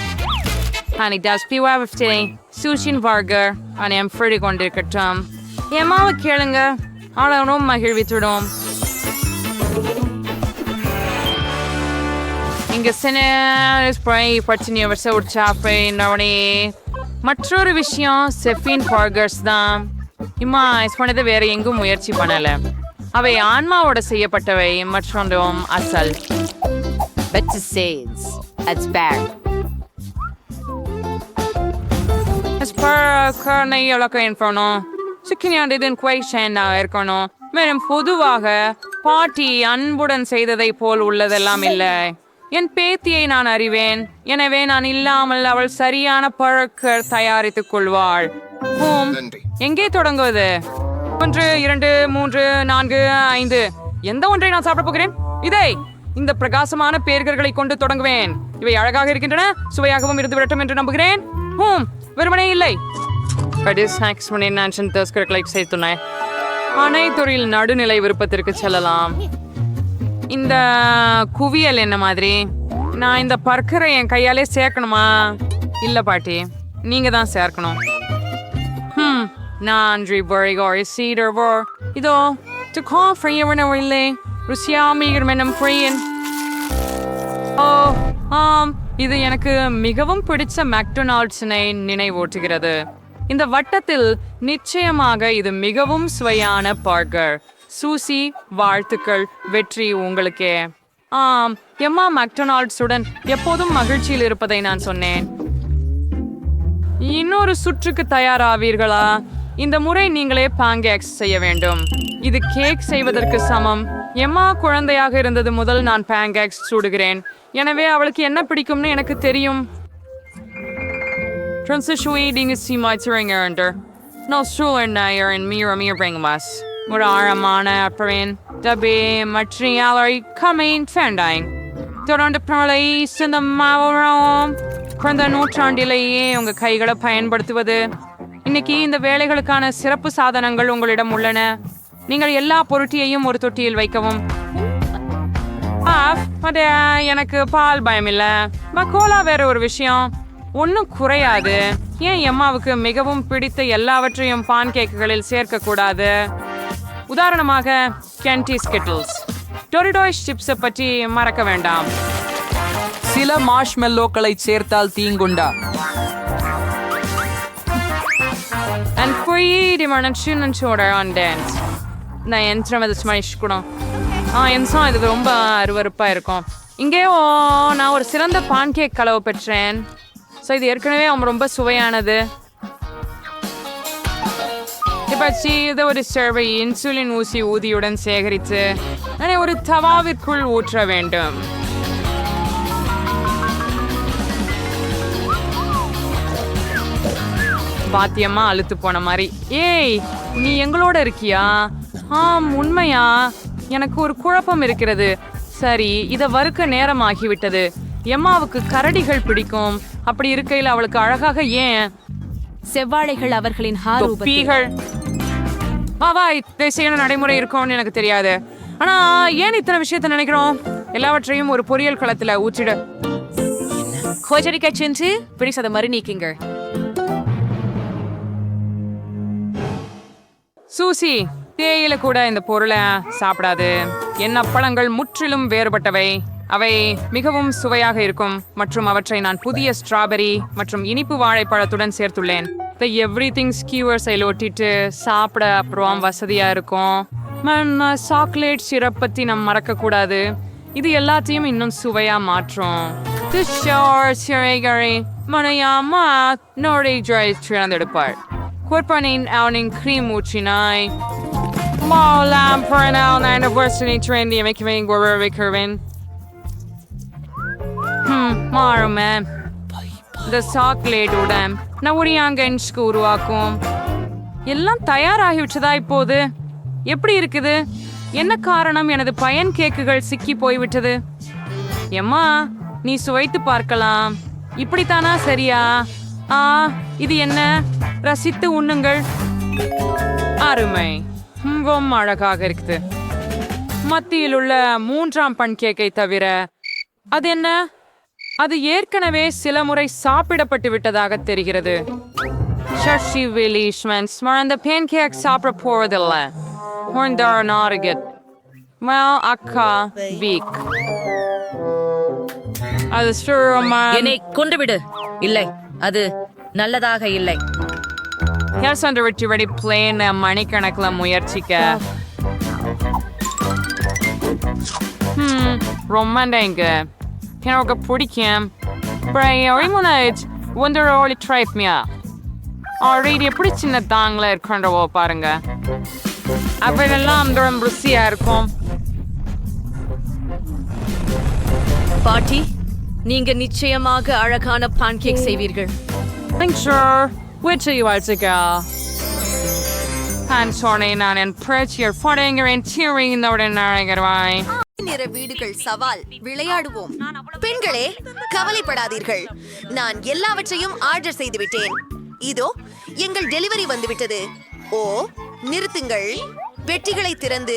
சூஷின் பர்கர் என் ஃப்ரெடி கொண்டிருக்கட்டும். எம்மாவை கேளுங்க, ஆளும் மகிழ்வித்துடும். இங்க ஸ்ப்ரை பச்சினி வருஷம் உற்சாப்பை நவனே மற்றொரு விஷயம் செஃபின் பர்கர்ஸ் தான் இம்மா பண்ணது வேற எங்கும் முயற்சி பண்ணல அவை ஆன்மாவோட செய்யப்பட்டவை மற்றொன்றும் அசல் Better says, that's bad. கர்ணை இலக்க இருக்கணும் சிக்கன் இதன் குவைஷன் இருக்கணும் மேலும் பொதுவாக பாட்டி அன்புடன் செய்ததை போல் உள்ளதெல்லாம் இல்லை என் பேத்தியை நான் அறிவேன் எனவே நான் இல்லாமல் அவள் சரியான பழக்க தயாரித்துக் கொள்வாள் எங்கே தொடங்குவது 1 2 3 4 5 எந்த ஒன்றை நான் சாப்பிட போகிறேன் இதை இந்த பிரகாசமான பேர்களை கொண்டு தொடங்குவேன் இவை அழகாக இருக்கின்றன சுவையாகவும் இருந்து விடட்டும் என்று நம்புகிறேன் வெறுமனே இல்லை சேர்த்துனேன் அனைத்துறையில் நடுநிலை விருப்பத்திற்கு செல்லலாம் இந்த குவியல் என்ன மாதிரி நான் இந்த பர்க்கரை என் கையாலே சேர்க்கணுமா இல்ல பாட்டி நீங்க தான் சேர்க்கணும் நன்றி இதோ இல்லை ருசியாமிகர்மெனம் இது எனக்கு மிகவும் பிடிச்ச மெக்டொனால்ட்ஸினை நினைவூட்டுகிறது இந்த வட்டத்தில் நிச்சயமாக இது மிகவும் சுவையான பர்கர் சூசி வாழ்த்துக்கள் வெற்றி உங்களுக்கே எம்மா மெக்டொனால்ட்ஸுடன் எப்போதும் மகிழ்ச்சியில் இருப்பதை நான் சொன்னேன் இன்னொரு சுற்றுக்கு தயாராவீர்களா இந்த முறை நீங்களே பாங்கேக்ஸ் செய்ய வேண்டும் இது கேக் செய்வதற்கு சமம் எம்மா குழந்தையாக இருந்தது முதல் நான் பாங்கேக்ஸ் சுடுகிறேன் எனவே அவளுக்கு என்ன பிடிக்கும்னு எனக்கு தெரியும் ஒரு ஆழமான அப்புறம் டபே மற்றியாளரை கமைன் ஃபேண்டாங் தொடர்ந்து குறைந்த நூற்றாண்டிலேயே உங்க கைகளை பயன்படுத்துவது இன்னைக்கு இந்த வேலைகளுக்கான சிறப்பு சாதனங்கள் உங்களிடம் உள்ளன நீங்கள் எல்லா பொருட்டையும் ஒரு தொட்டியில் வைக்கவும் எனக்கு பால் பயம் இல்ல கோலா வேற ஒரு விஷயம் ஒன்னும் குறையாது ஏன் எம்மாவுக்கு மிகவும் பிடித்த எல்லாவற்றையும் பான் கேக்குகளில் சேர்க்க கூடாது உதாரணமாக கேண்டி ஸ்கிட்டில்ஸ் டொரிடோஸ் சிப்ஸை பற்றி மறக்க வேண்டாம் சில மார்ஷ்மெல்லோக்களை சேர்த்தால் தீங்குண்டா And pretty much on dance. நான் யந்திரம் அதை ஸ்மரிச்சுக்கணும் யந்திரம் இதுக்கு ரொம்ப அருவருப்பா இருக்கும் இங்கேயோ நான் ஒரு சிறந்த பான் கேக் கலவை பெற்றேன் ஸோ இது ஏற்கனவே ரொம்ப சுவையானது பச்சி இதை ஒரு சேர்வை இன்சுலின் ஊசி ஊதியுடன் சேகரித்து நான் ஒரு தவாவிற்குள் ஊற்ற வேண்டும் பாத்தியம்மா அழுத்து போன மாதிரி ஏய் நீ எங்களோட இருக்கியா உண்மையா எனக்கு ஒரு குழப்பம் இருக்கிறது சரி இத வறுக்க நேரம் ஆகிவிட்டது எம்மாவுக்கு கரடிகள் பிடிக்கும் அப்படி இருக்கையில் அவளுக்கு அழகாக ஏன் செவ்வாழைகள் அவர்களின் தொப்பிகள் செய்யணும் நடைமுறை இருக்கும்னு எனக்கு தெரியாது ஆனா ஏன் இத்தனை விஷயத்த நினைக்கிறோம் எல்லாவற்றையும் ஒரு பொரியல் களத்துல ஊற்றிட கோச்சரிக்கை சென்று பிடிச்சத மாதிரி நீக்கிங்க சூசி தேயில கூட இந்த பொருளை சாப்பிடாது என் அப்பளங்கள் முற்றிலும் வேறுபட்டவை அவை மிகவும் சுவையாக இருக்கும் மற்றும் அவற்றை நான் புதிய ஸ்ட்ராபெரி மற்றும் இனிப்பு வாழைப்பழத்துடன் சேர்த்துள்ளேன் எவ்ரிதிங் ஸ்கியூவர்ஸை ஒட்டிட்டு சாப்பிட அப்புறம் வசதியா இருக்கும் சாக்லேட் சிரப் பத்தி நம்ம மறக்க கூடாது இது எல்லாத்தையும் இன்னும் சுவையா மாற்றும் மனையாமா நோடி திறந்தெடுப்பாள் குர்பானின் அவனின் கிரீம் ஊற்றினாய் மாலாம் பரணால் நான் வர்ஷனி ட்ரெண்டி அமைக்கவேன் வைக்கிறவேன் மாறுமே இந்த சாக்லேட்டுடன் நான் உரியாங்கன்ஸ்க்கு உருவாக்கும் எல்லாம் தயாராகிவிட்டதா இப்போது எப்படி இருக்குது என்ன காரணம் எனது பயன் கேக்குகள் சிக்கி போய்விட்டது எம்மா நீ சுவைத்து பார்க்கலாம் இப்படித்தானா சரியா இது என்ன ரசித்து உண்ணுங்கள் அருமை ரொம்ப அழகாக இருக்குது மத்தியில் உள்ள 3ஆம் பன் கேக்கை தவிர அது என்ன அது ஏற்கனவே சில முறை சாப்பிடப்பட்டு விட்டதாக தெரிகிறது ஷஷி விலீஷ்மன்ஸ் அந்த பேன் கேக் சாப்பிட போவதில்ல அக்கா வீக் அது சும்மா என்னை கொண்டுவிடு. இல்லை, அது நல்லதாக இல்லை. ஹேர் சென்டர் விட்டு வெடி பிளேன் மணிக்கணக்கில் முயற்சிக்க ரொமாண்டிங்க எனக்கு பிடிக்கும். ஒன்று ட்ரைப்மியா ஆல்ரெடி எப்படி சின்ன தாங்கள இருக்கின்றவோ பாருங்க. அவையெல்லாம் ரொம்ப ருசியா இருக்கும். பாட்டி, நீங்க நிச்சயமாக அழகான பான்கேக் செய்வீர்கள். நான் என் பிரச்சியர் படைங்கிறேன் தீவிர நடைகிறவாய். நிற வீடுகள் சவால் விளையாடுவோம். பெண்களே, கவலைப்படாதீர்கள். நான் எல்லாவற்றையும் ஆர்டர் செய்து விட்டேன். இதோ எங்கள் டெலிவரி வந்துவிட்டது. ஓ, நிறுத்துங்கள். பெட்டிகளை திறந்து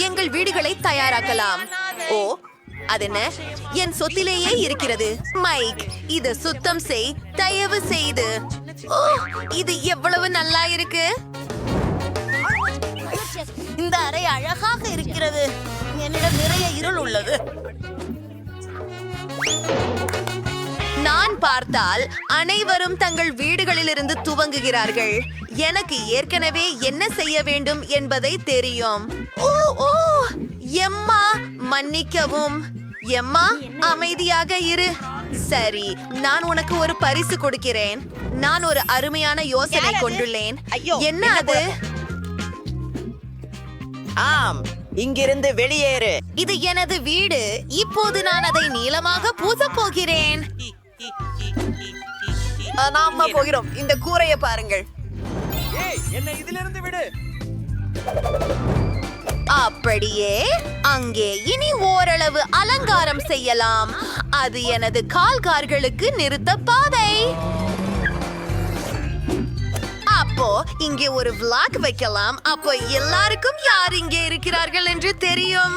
எங்கள் வீடுகளை தயாராக்கலாம். ஓ, அதென்ன, என் சொத்திலேயே இருக்கிறது. மைக், இத சுத்தம் செய் தயவு செய்து. ஓ, இது எவ்வளவு நல்லா இருக்கு. இந்த அறை அழகாக இருக்கிறது. என்னிடம் நிறைய இருள் உள்ளது. நான் பார்த்தால் அனைவரும் தங்கள் வீடுகளிலிருந்து துவங்குகிறார்கள். எனக்கு ஏற்கனவே என்ன செய்ய வேண்டும் என்பதை தெரியும். ஓ ஓ, எம்மா, மன்னிக்கவும். எம்மா, அமைதியாக இரு. சரி, நான் உனக்கு ஒரு பரிசு கொடுக்கிறேன். நான் ஒரு அருமையான யோசனை கொண்டுள்ளேன். என்ன அது? ஆம், இங்கிருந்து வெளியேறு. இது எனது வீடு. இப்போது நான் அதை நீளமாக பூசப் போகிறேன். நாம போகிறோம். இந்த கூரையை பாருங்கள். என்னை இதிலிருந்து விடு. அப்படியே அங்கே இனி ஓரளவு அலங்காரம் செய்யலாம். அது எனது கால்கார்களுக்கு நிறுத்த பாதை. அப்போ இங்கே ஒரு விளாக் வைக்கலாம். அப்போ எல்லாருக்கும் யார் இங்கே இருக்கிறார்கள் என்று தெரியும்.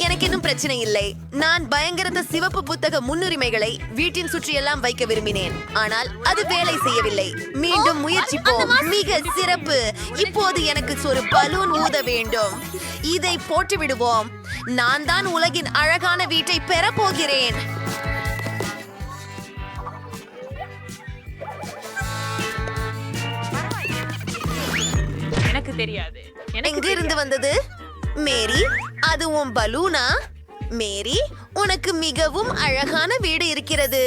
எனக்கு இன்னும் பிரச்சனை இல்லை. நான் பயங்கரந்த சிவப்பு புத்தக முன்னுரிமைகளை வீட்டின் சுற்றியெல்லாம் வைக்க விரும்பினேன். ஆனால் அது வேலை செய்யவில்லை. மீண்டும் முயற்சிப்போம். மிக சிறப்பு. இப்போது எனக்கு ஒரு பலூன் ஊத வேண்டும். இதை போட்டு விடுவோம். நான் தான் உலகின் அழகான வீட்டை பெறப் போகிறேன். எனக்கு தெரியாது. எங்கிருந்து வந்தது? மேரி, அது உன் பலூனா? மேரி, உனக்கு மிகவும் அழகான வீடு இருக்கிறது.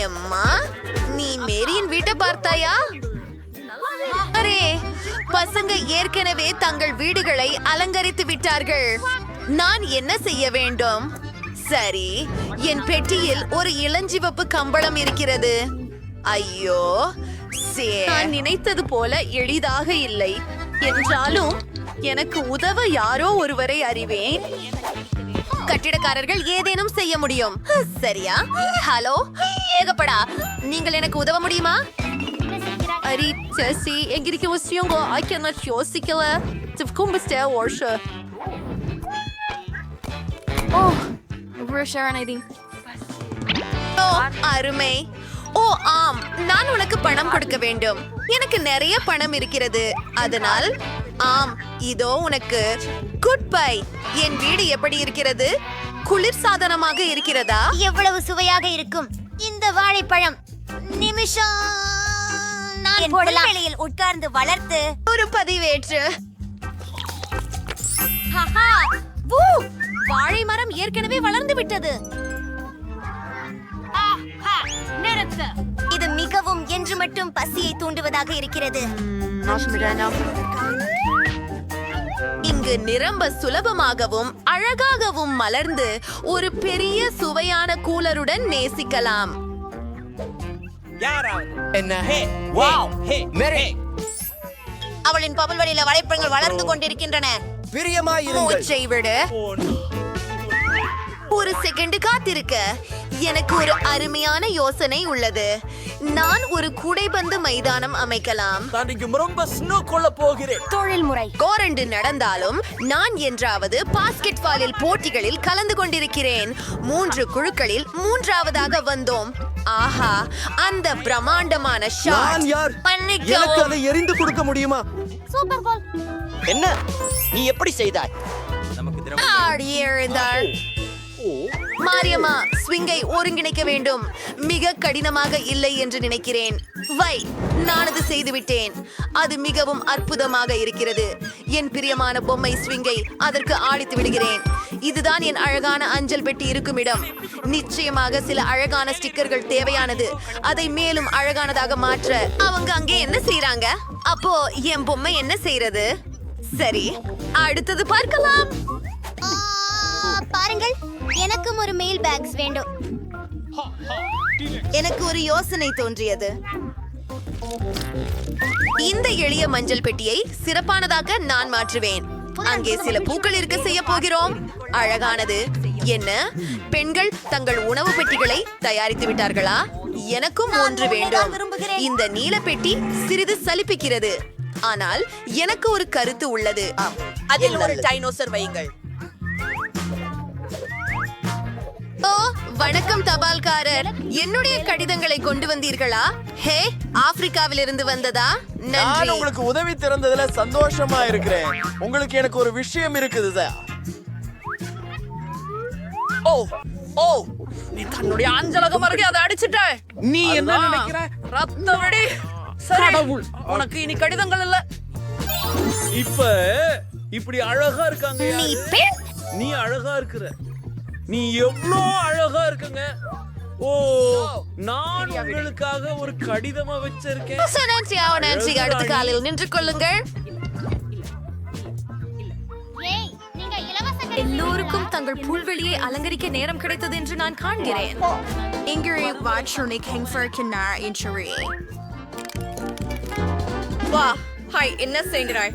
எம்மா, நீ மேரியின் வீட்டை பார்த்தாயா? அரே, பசங்க ஏற்கனவே தங்கள் வீடுகளை அலங்கரித்து விட்டார்கள். நான் என்ன செய்ய வேண்டும்? சரி, என் பெட்டியில் ஒரு இளஞ்சிவப்பு கம்பளம் இருக்கிறது. ஐயோ, நான் நினைத்தது போல எளிதாக இல்லை. என்றாலும் எனக்கு உதவ யாரோ ஒருவரை அறிவேன். கட்டிடக்காரர்கள் ஏதேனும் செய்ய முடியும். சரியா? ஹலோ ஏகப்படா, நீங்கள் எனக்கு உதவ முடியுமா? அரி ஜெசி, எங்கிருக்க விஷயங்க ஐக்கியம் யோசிக்கல. கும்பிஸ்டே வருஷ. ஓ, அருமை. ஓ ஆம், நான் உனக்கு பணம் கொடுக்க வேண்டும். எனக்கு நிறைய பணம் இருக்கிறது. அதனால் ஆம், இதோ உனக்கு. Good bye. என் வீடு எப்படி இருக்கிறது? குளிர்சாதனமாக இருக்கிறதா? எவ்வளவு சுவையாக இருக்கும் இந்த வாழைப்பழம். நிமிஷம், நான் வெளியில் உட்கார்ந்து வளர்த்து ஒரு பதிவேற்று. வாழை மரம் ஏற்கனவே வளர்ந்து விட்டது. இது மிகவும் என்று மட்டும் பசியை தூண்டுவதாக இருக்கிறது. இங்கு நிரம்ப சுலபமாகவும் அழகாகவும் மலர்ந்து ஒரு பெரிய சுவையான கூலருடன் நேசிக்கலாம். அவளின் பபல் வழியில வளைப்பழங்கள் வளர்ந்து கொண்டிருக்கின்றன. மூச்சை விடு. ஒரு செகண்ட் காத்திருக்க. எனக்கு ஒரு அருமையான யோசனை உள்ளது. நான் ஒரு கூடைப்பந்து மைதானம் அமைக்கலாம். தொழில்முறை கோரண்டு நடந்தாலும் நான் என்றாவது பாஸ்கெட் பாலில் போட்டிகளில் கலந்து கொண்டிருக்கிறேன். 3 குழுக்களில் 3ஆவதாக வந்தோம். ஆஹா, அந்த பிரம்மாண்டமான ஷாட். எனக்கு அதை எரிந்து கொடுக்க முடியுமா? சூப்பர் கோல். என்ன நீ எப்படி செய்தாய்? ஆடியிருந்தாள். ஓ மாரியம்மா ஸ்விங்கை ஒருங்கிணைக்க வேண்டும். மிக கடினமாக இல்லை என்று நினைக்கிறேன். நான் அது செய்துவிட்டேன். அது மிகவும் அற்புதமாக இருக்கிறது. என் பிரியமான பொம்மை ஸ்விங்கை அதற்கு ஆடித்து விடுகிறேன். இதுதான் என் அழகான அஞ்சல் பெட்டி இருக்கும் இடம். நிச்சயமாக சில அழகான ஸ்டிக்கர்கள் தேவையானது. அதை மேலும் அழகானதாக மாற்ற அவங்க அங்கே என்ன செய்றாங்க? அப்போ என் பொம்மை என்ன செய்யறது? சரி, அடுத்தது பார்க்கலாம். பாருங்கள், எனக்கும் ஒரு மெயில் பேக்ஸ் வேண்டும். எனக்கு ஒரு யோசனை தோன்றியது. இந்த எளிய மஞ்சள் பெட்டியை சிறப்பானதாக நான் மாற்றுவேன். அங்கே சில பூக்கள் இருக்க செய்ய போகிறோம். அழகானது. என்ன, பெண்கள் தங்கள் உணவு பெட்டிகளை தயாரித்து விட்டார்களா? எனக்கும் ஒன்று வேண்டும். இந்த நீல பெட்டி சிறிது சலிப்பிக்கிறது. ஆனால் எனக்கு ஒரு கருத்து உள்ளது. அதில் ஒரு டைனோசர் வையுங்கள். ஓ, வணக்கம் தபால்காரர். என்னுடைய கடிதங்களை கொண்டு வந்தீர்களா? ஹே, ஆப்பிரிக்காவிலிருந்து வந்ததா? நான் நன்றி. உங்களுக்கு உதவி திறந்ததுல சந்தோஷமா இருக்கிறேன். உங்களுக்கு எனக்கு ஒரு விஷயம் இருக்குது சார். ஓ ஓ நீ தன்னுடைய அஞ்சலகம் அருகே அதை அடிச்சிட்ட. நீ என்ன நினைக்கிற? ரத்த வெடி. சரி, உனக்கு இனி கடிதங்கள் இல்ல. இப்ப இப்படி அழகா இருக்காங்க. நீ அழகா இருக்கிற. நீ எவ்வளோ அழகா இருக்குங்க. ஓ, நான் உங்களுக்காக ஒரு கடிதமா வச்சிருக்கேன். நன்றி. அடுத்த காலையில் நின்று கொள்ளுங்கள். எல்லோருக்கும் தங்கள் புல்வெளியை அலங்கரிக்க நேரம் கிடைத்தது என்று நான் காண்கிறேன். வா, ஹாய், என்ன செய்கிறாய்?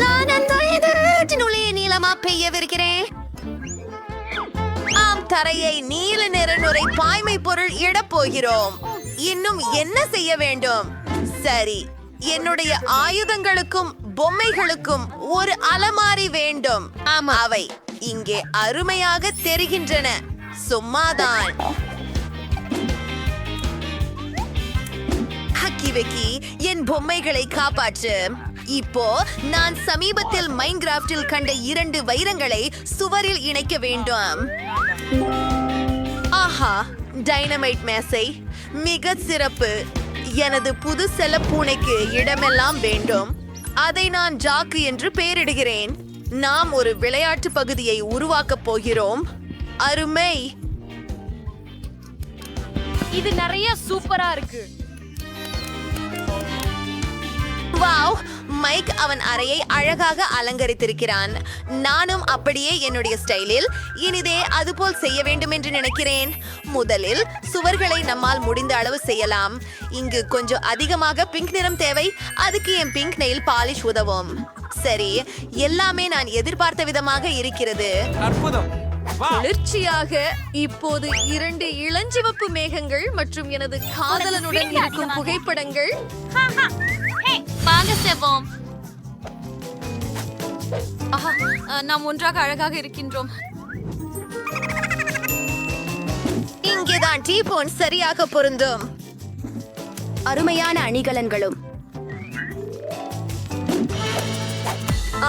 நான் அந்த நுழைய நீளமா பெய்யவிருக்கிறேன். ஆம், தரையை நீல நிற நுரை பாய்மை பொருள் இடப் போகிறோம். இன்னும் என்ன செய்ய வேண்டும்? சரி, என்னுடைய ஆயுதங்களுக்கும் பொம்மைகளுக்கும் ஒரு அலமாரி வேண்டும். அவை இங்கே அருமையாக தெரிகின்றன. சும்மாதான். ஹக்கி வெக்கி, என் பொம்மைகளை காப்பாற்று. இப்போ நான் சமீபத்தில் மைன்கிராஃப்டில் கண்ட 2 வைரங்களை சுவரில் இணைக்க வேண்டும். ஆஹா, டைனமைட் மேசை மிக சிறப்பு. எனது புது செல்ல பூனைக்கு இடமெல்லாம் வேண்டும். அதை நான் ஜாக்கு என்று பெயரிடுகிறேன். நாம் ஒரு விளையாட்டு பகுதியை உருவாக்கப் போகிறோம். அருமை. இது நிறைய சூப்பரா இருக்கு. வாவ், மைக் அவன் அறையை அழகாக அலங்கரித்திருக்கிறான். நானும் அப்படியே என்னுடைய ஸ்டைலில் இனிதே அதுபோல் செய்ய வேண்டும் என்று நினைக்கிறேன். முதலில் சுவர்களை நம்மால் முடிந்த அளவு செய்யலாம். இங்கு கொஞ்சம் அதிகமாக பிங்க் நிறம் தேவை. அதுக்கு என் பிங்க் நெயில் பாலிஷ் உதவும். சரி, எல்லாமே நான் எதிர்பார்த்த விதமாக இருக்கிறது. அற்புதம். குளிர்ச்சியாக இப்போது 2 இளஞ்சிவப்பு மேகங்கள் மற்றும் எனது காதலனுடன் இருக்கும் புகைப்படங்கள். வாங்க செல்வோம். நாம் ஒன்றாக அழகாக இருக்கின்றோம். இங்கேதான் டீபோன் சரியாக பொருந்தும். அருமையான அணிகலன்களும்.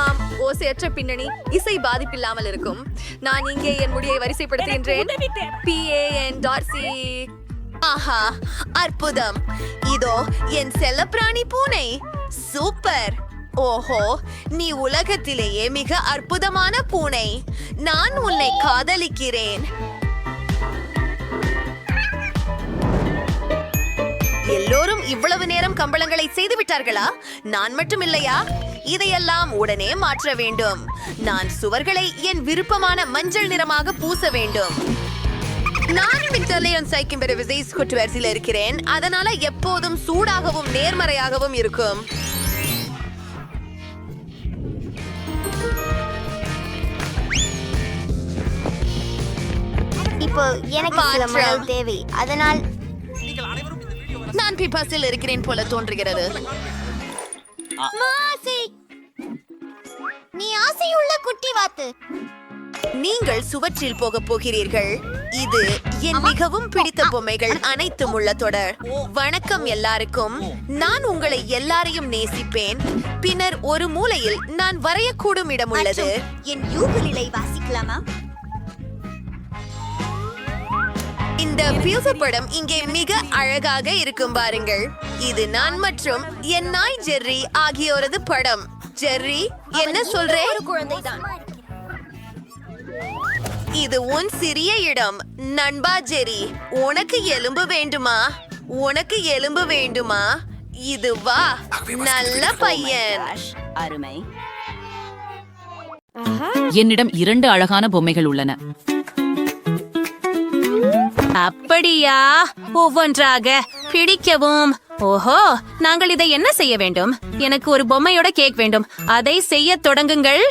ஆம், ஓசையற்ற பின்னணி இசை பாதிப்பில்லாமல் இருக்கும். நான் இங்கே என் முடியை வரிசைப்படுத்துகின்றேன். PAN.C. ஆஹா, அற்புதம். இதோ என் செல்லப்பிராணி பூனை. சூப்பர். ஓஹோ, நீ உலகத்திலேயே மிக அற்புதமான பூனை. நான் உன்னை காதலிக்கிறேன். எல்லோரும் இவ்வளவு நேரம் கம்பளங்களை செய்து விட்டார்களா? நான் மட்டும் இல்லையா? இதையெல்லாம் உடனே மாற்ற வேண்டும். நான் சுவர்களை என் விருப்பமான மஞ்சள் நிறமாக பூச வேண்டும். நான் விக்டர்லியன் சைக்கிம்பெரு விசை ஸ்குட்வர்ஸில் இருக்கிறேன். அதனால எப்போதும் சூடாகவும் நேர்மறையாகவும் இருக்கும். இப்போ எனக்கு சில மணல் தேவை. அதனால் நான் பிபாஸில் இருக்கிறேன் போல தோன்றுகிறது. நீ ஆசையுள்ள குட்டி வாத்து. நீங்கள் சுவற்றில் போக போகிறீர்கள். இது என் மிகவும் பிடித்த பொம்மைகள் அனைத்தும் உள்ள தொடர். வணக்கம் எல்லாருக்கும். நான் உங்களை எல்லாரையும் நேசிப்பேன். பின்னர் ஒரு மூலையில் நான் வரையக்கூடும் இடம் உள்ளது. என் யூகுலிலை வாசிக்கலாமா? இந்த பியூசா படம் இங்கே மிக அழகாக இருக்கும் பாருங்கள். இது நான் மற்றும் என் நாய் ஜெர்ரி ஆகியோரது படம். ஜெர்ரி, என்ன சொல்றேன்? இது உன் சிறிய இடம். நண்பா ஜெர்ரி, உனக்கு எலும்பு வேண்டுமா? உனக்கு எலும்பு வேண்டுமா? இது வா, நல்ல பையன். அருமை. என்னிடம் 2 அழகான பொம்மைகள் உள்ளன. அப்படியா? ஒவ்வொன்றாக பிடிக்கவும். ஓஹோ, நாங்கள் இதை என்ன செய்ய வேண்டும்? எனக்கு ஒரு பொம்மையோட கேக் வேண்டும். அதை செய்ய தொடங்குங்கள்.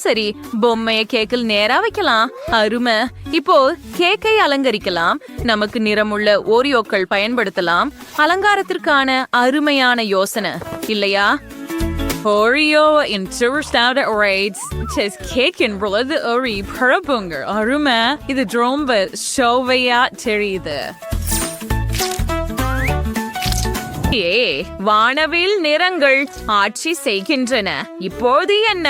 சரி, பொம்மைய கேக்கில் நேரா வைக்கலாம். அருமை. இப்போ கேக்கை அலங்கரிக்கலாம். நமக்கு நிறமுள்ள ஓரியோக்கள் பயன்படுத்தலாம். அலங்காரத்திற்கான அருமையான யோசனை இல்லையா? Oreo in Tourstad Raids says cake in Rolad Ori Parabunger. Aruma, இது ரொம்ப ஷோவையா தெரியுது. வானவில் நிறங்கள் ஆட்சி செய்கின்றன. இப்போது என்ன?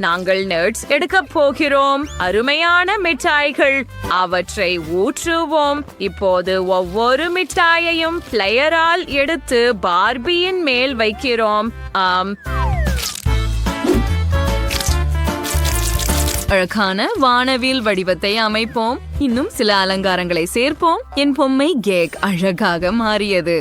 நாங்கள் நட்ஸ் எடுக்க போகிறோம். அருமையான மிட்டாய்கள். அவற்றை ஊற்றுவோம். இப்போது ஒவ்வொரு மிட்டாயையும் பிளேயரால் எடுத்து பார்பியின் மேல் வைக்கிறோம். அழகான வானவில் வடிவத்தை அமைப்போம். இன்னும் சில அலங்காரங்களை சேர்ப்போம். என் பொம்மை கேக் அழகாக மாறியது.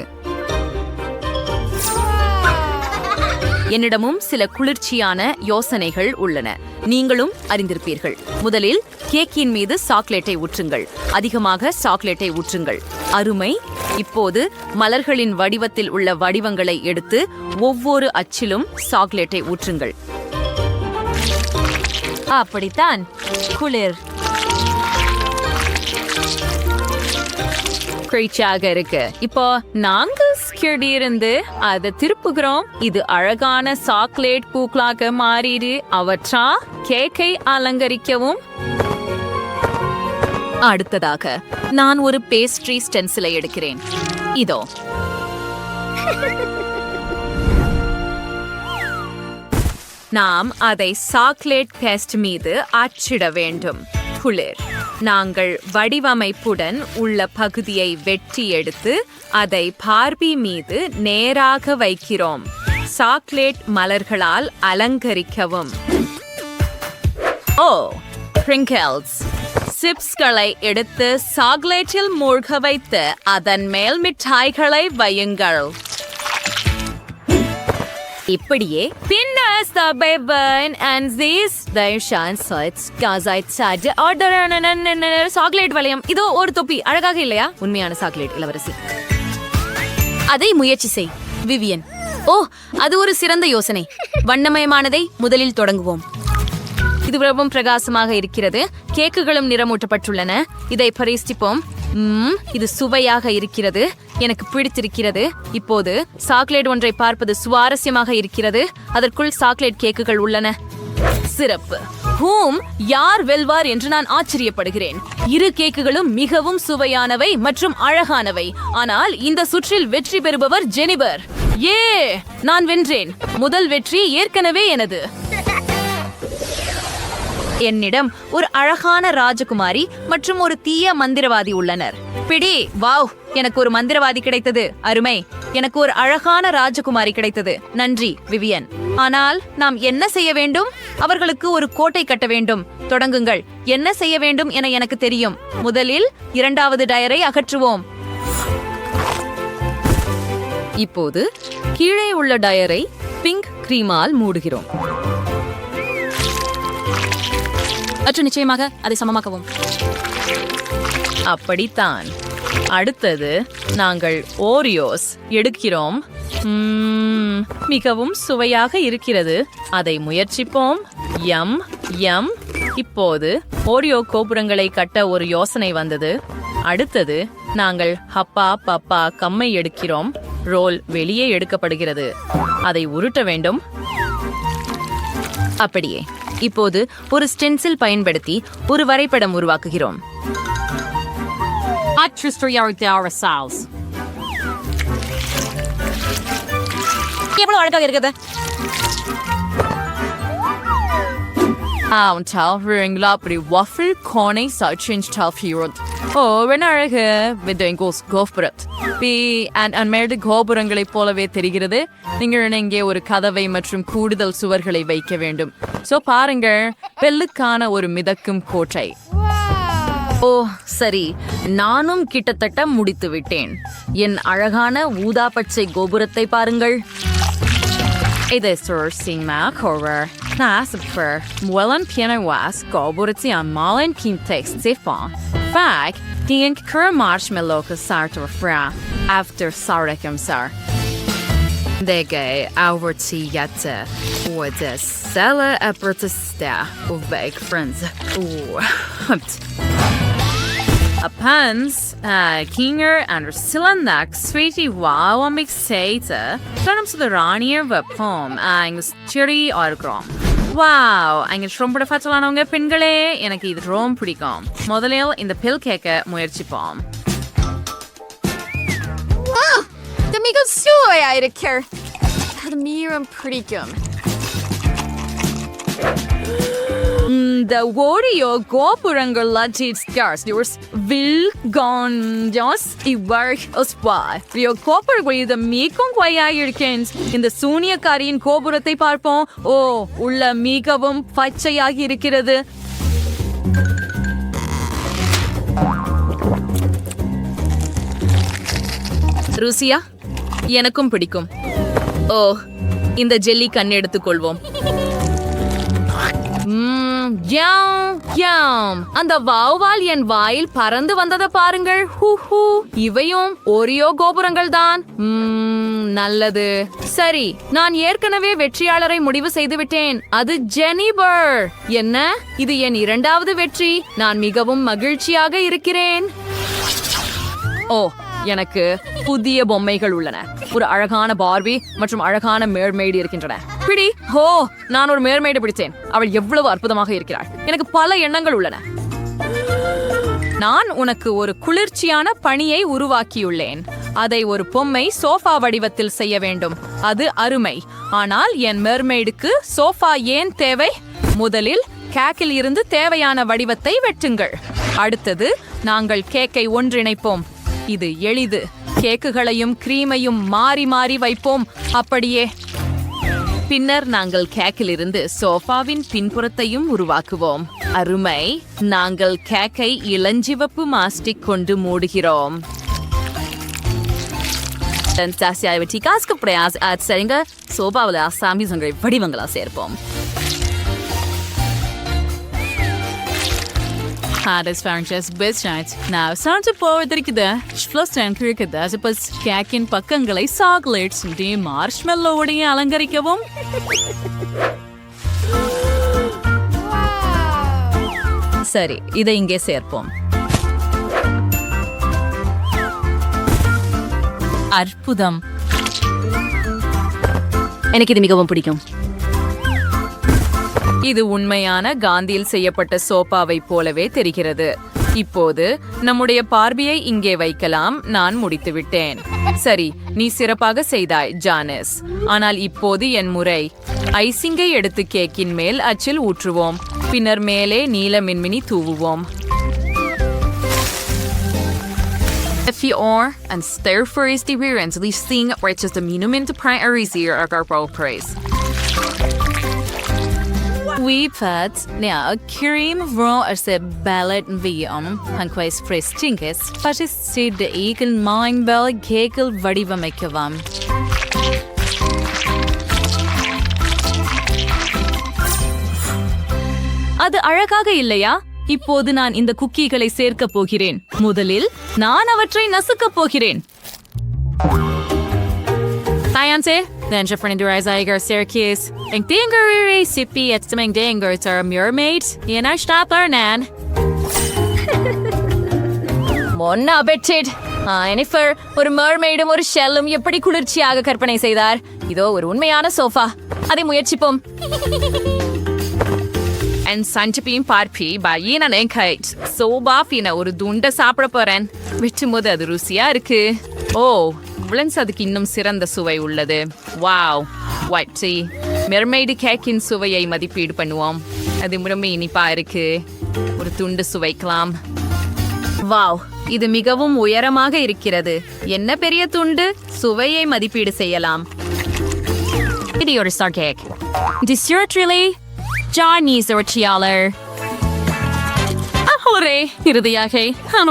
என்னிடமும் சில குளிர்ச்சியான யோசனைகள் உள்ளன. நீங்களும் அறிந்திருப்பீர்கள். முதலில் கேக்கின் மீது சாக்லேட்டை ஊற்றுங்கள். அதிகமாக சாக்லேட்டை ஊற்றுங்கள். அருமை. இப்போது மலர்களின் வடிவத்தில் உள்ள வடிவங்களை எடுத்து ஒவ்வொரு அச்சிலும் சாக்லேட்டை ஊற்றுங்கள். அப்படித்தான். குளிர் இருக்கு. இப்போ நாங்கள் இருந்து அதை திருப்புகிறோம். இது அழகான சாக்லேட் பூக்களாக மாறிடு. அவற்றா கேக்கை அலங்கரிக்கவும். அடுத்ததாக நான் ஒரு பேஸ்ட்ரி ஸ்டென்சிலை எடுக்கிறேன். இதோ. நாம் அதை சாக்லேட் பேஸ்ட் மீது அச்சிட வேண்டும். குளிர். நாங்கள் வடிவமைப்புடன் உள்ள பகுதியை வெட்டி எடுத்து அதை பார்பி மீது நேராக வைக்கிறோம். சாக்லேட் மலர்களால் அலங்கரிக்கவும். ஓ, ஸ்ப்ரிங்கிள்ஸ். சிப்ஸ்களை எடுத்து சாக்லேட்டில் மூழ்க வைத்து அதன் மேல் மிட்டாய்களை வையுங்கள். இப்படியே சாக்லேட் வளையம். இதோ ஒரு தொப்பி. அழகாக இல்லையா? உண்மையான சாக்லேட் இளவரசி. அதை முயற்சி செய் விவியன். ஓ, அது ஒரு சிறந்த யோசனை. வண்ணமயமானதை முதலில் தொடங்குவோம். இது ரொம்ப பிரகாசமாக இருக்கிறது. கேக்குகளும் நிறமூட்டப்பட்டுள்ளன. இதை பரிசிப்போம். இது சுவையாக இருக்கிறது. எனக்கு பிடித்திருக்கிறது. இப்போது சாக்லேட் ஒன்றை பார்ப்பது சுவாரஸ்யமாக இருக்கிறது. அதற்குள் சாக்லேட் கேக்குகள் உள்ளன. சிறப்பு. யார் வெல்வார் என்று நான் ஆச்சரியப்படுகிறேன். இரு கேக்குகளும் மிகவும் சுவையானவை மற்றும் அழகானவை. ஆனால் இந்த சுற்றில் வெற்றி பெறுபவர் ஜெனிபர். நான் வென்றேன். முதல் வெற்றி ஏற்கனவே எனது. என்னிடம் ஒரு அழகான ராஜகுமாரி மற்றும் ஒரு தீய மந்திரவாதி உள்ளனர். பிடி. வாவ், எனக்கு ஒரு மந்திரவாதி கிடைத்தது. அருமை. எனக்கு ஒரு அழகான ராஜகுமாரி கிடைத்தது. நன்றி விவியன். ஆனால் நாம் என்ன செய்ய வேண்டும்? அவர்களுக்கு ஒரு கோட்டை கட்ட வேண்டும். தொடங்குங்கள். என்ன செய்ய வேண்டும் என எனக்கு தெரியும். முதலில் 2வது டயரை அகற்றுவோம். இப்போது கீழே உள்ள டயரை பிங்க் கிரீமால் மூடுகிறோம். நிச்சயமாக அதை சமமாக்கவும். அப்படித்தான். அடுத்தது நாங்கள் ஓரியோஸ் எடுக்கிறோம். மிகவும் சுவையாக இருக்கிறது. அதை முயற்சிப்போம். யம் யம். இப்போது ஓரியோ கோபுரங்களை கட்ட ஒரு யோசனை வந்தது. அடுத்தது நாங்கள் ஹப்பா பப்பா கம்மை எடுக்கிறோம். ரோல் வெளியே எடுக்கப்படுகிறது. அதை உருட்ட வேண்டும். அப்படியே. இப்போது ஒரு ஸ்டென்சில் பயன்படுத்தி ஒரு வரைபடம் உருவாக்குகிறோம். எவ்வளவு அழகாக இருக்குது. Tauringlா அப்படி waffle corny such taufiron. அழகு விதங்கோஸ் கோபுரத் அன்மேடு கோபுரங்களைப் போலவே தெரிகிறது. நீங்கள் இங்கே ஒரு கதவை மற்றும் கூடுதல் சுவர்களை வைக்க வேண்டும். சோ பாருங்கள், பெல்லுக்கான ஒரு மிதக்கும் கோட்டை. ஓ சரி, நானும் கிட்டத்தட்ட முடித்து விட்டேன். என் அழகான ஊதா பச்சை கோபுரத்தை பாருங்கள். இது Sima Horror. Nasper. Muelan Piano Was, Goburti on Malin Kim Text Sifon. Fag, Dink Kura Marshmallow Sartor Fra, after Sarekam Sar. Dege, Auverti Yata, with the Sella Apertista, of Beg Friends. Ooh, a puns, Kinger and Silanak, Sweetie Wow, a mixata, Turns to the Ranier of a poem, and Cherry or Grom. Wow, I'm a trumpet of Fatalanonga Pingale, and a key Rome pretty gum. Model in the pill cake, Muerchipom. Wow, the Migo Soy, I don't care. The mirror pretty gum. The warrior கோபுரங்கள் லட்சித் scars yours will gone just இவர் ஒஸ்பா Rio கோபுரங்கள் இது மிகவும் குவையாக இருக்கேன். இந்த சூனியக்காரியின் கோபுரத்தை பார்ப்போம். ஓ உள்ள மிகவும் பச்சையாக இருக்கிறது. ருசியா எனக்கும் பிடிக்கும். ஓ இந்த ஜெல்லி கண் எடுத்துக்கொள்வோம். அந்த வாவால் என் வாயில் பறந்து வந்ததை பாருங்கள். இவையும் ஒரியோ கோபுரங்கள் தான். நல்லது. சரி, நான் ஏற்கனவே வெற்றியாளரை முடிவு செய்து விட்டேன். அது ஜெனிபர். என்ன, இது என் இரண்டாவது வெற்றி. நான் மிகவும் மகிழ்ச்சியாக இருக்கிறேன். ஓ எனக்கு புதிய பொம்மைகள் உள்ளன. ஒரு அழகான பார்பி மற்றும் அழகான மேர்மெய்டு இருக்கின்றன. பிடி ஹோ, நான் ஒரு மேர்மெய்டு பிடித்தேன். அவள் எவ்வளவு அற்புதமாக இருக்கிறாள். எனக்கு பல எண்ணங்கள் உள்ளன. நான் உனக்கு ஒரு குளிர்ச்சியான பணியை உருவாக்கியுள்ளேன். அதை ஒரு பொம்மை சோஃபா வடிவத்தில் செய்ய வேண்டும். அது அருமை. ஆனால் என் மேர்மெய்டுக்கு சோஃபா ஏன் தேவை? முதலில் கேக்கில் இருந்து தேவையான வடிவத்தை வெட்டுங்கள். அடுத்தது நாங்கள் கேக்கை ஒன்றிணைப்போம். இது எளிது. கேக்குகளையும் கிரீமையும் மாறி மாறி வைப்போம். அப்படியே. பின்னர் நாங்கள் கேக்கிலிருந்து சோஃபாவின் பின்புறத்தையும் உருவாக்குவோம். அருமை. நாங்கள் கேக்கை இளஞ்சிவப்பு மாஸ்டிக் கொண்டு மூடுகிறோம். சோபாவில் அசாமி வடிவங்களா சேர்ப்போம். Das waren just best nights. Now, sounds of power that you there. Plus, and cricket as a bus cake in Pakangalai chocolates and the marshmallow alangarikavam. சரி, இதை இங்கே சேர்ப்போம். அற்புதம். எனக்கு இது மிகவும் பிடிக்கும். இது உண்மையான காந்தியில் செய்யப்பட்ட சோபாவை போலவே தெரிகிறது. இப்போது நம்முடைய பார்பியை இங்கே வைக்கலாம். நான் முடித்துவிட்டேன். சரி, நீ சிறப்பாக செய்தாய் ஜானஸ். ஆனால் இப்போது என் முறை. ஐசிங்கை எடுத்து கேக்கின் மேல் அச்சில் ஊற்றுவோம். பின்னர் மேலே நீல மின்மினி தூவுவோம். and stir fries the rearends listing which is the monument priorities here are our praise. We put now cream raw as a ballot VM and quite fresh tinkers but is said the eagle mind bell kekel vadivamekavam. அது அழகாக இல்லையா? இப்போது நான் இந்த குக்கீகளை சேர்க்க போகிறேன். முதலில் நான் அவற்றை நசுக்கப் போகிறேன். Science, then Jeffrey and Dori's Iger Syracuse. And Dingery Sippy at Simming Dingers are mermaids. In our stopper, Nan. Monna betted. Jennifer, ஒரு mermaidum ஒரு ஷெல்லும் எப்படி குளிர்ச்சியாக கற்பனை செய்தார். இதோ ஒரு உண்மையான சோஃபா. அதை முயற்சிப்போம். And Sanchipin Parpi by Yin and Enkite. So Bafina ஒரு துண்ட சாப்பிட போறேன். விட்டும்போது அது ருசியா இருக்கு. ஓ விளன்ஸ் அதுக்கு இன்னும் சிறந்த சுவை உள்ளது. வாவ். ஒயிட் மெர்மெய்டு கேக்கின் சுவையை மதிப்பீடு பண்ணுவோம். அது ரொம்ப இனிப்பா இருக்கு. ஒரு துண்டு சுவைக்கலாம். வாவ், இது மிகவும் உயரமாக இருக்கிறது. என்ன பெரிய துண்டு! சுவையை மதிப்பீடு செய்யலாம். இது ஒரு ஸ்டார் கேக். டிசர்ட் ரிலே ஜானீஸ் வெற்றியாளர். ஒரே இறுதியாக நான்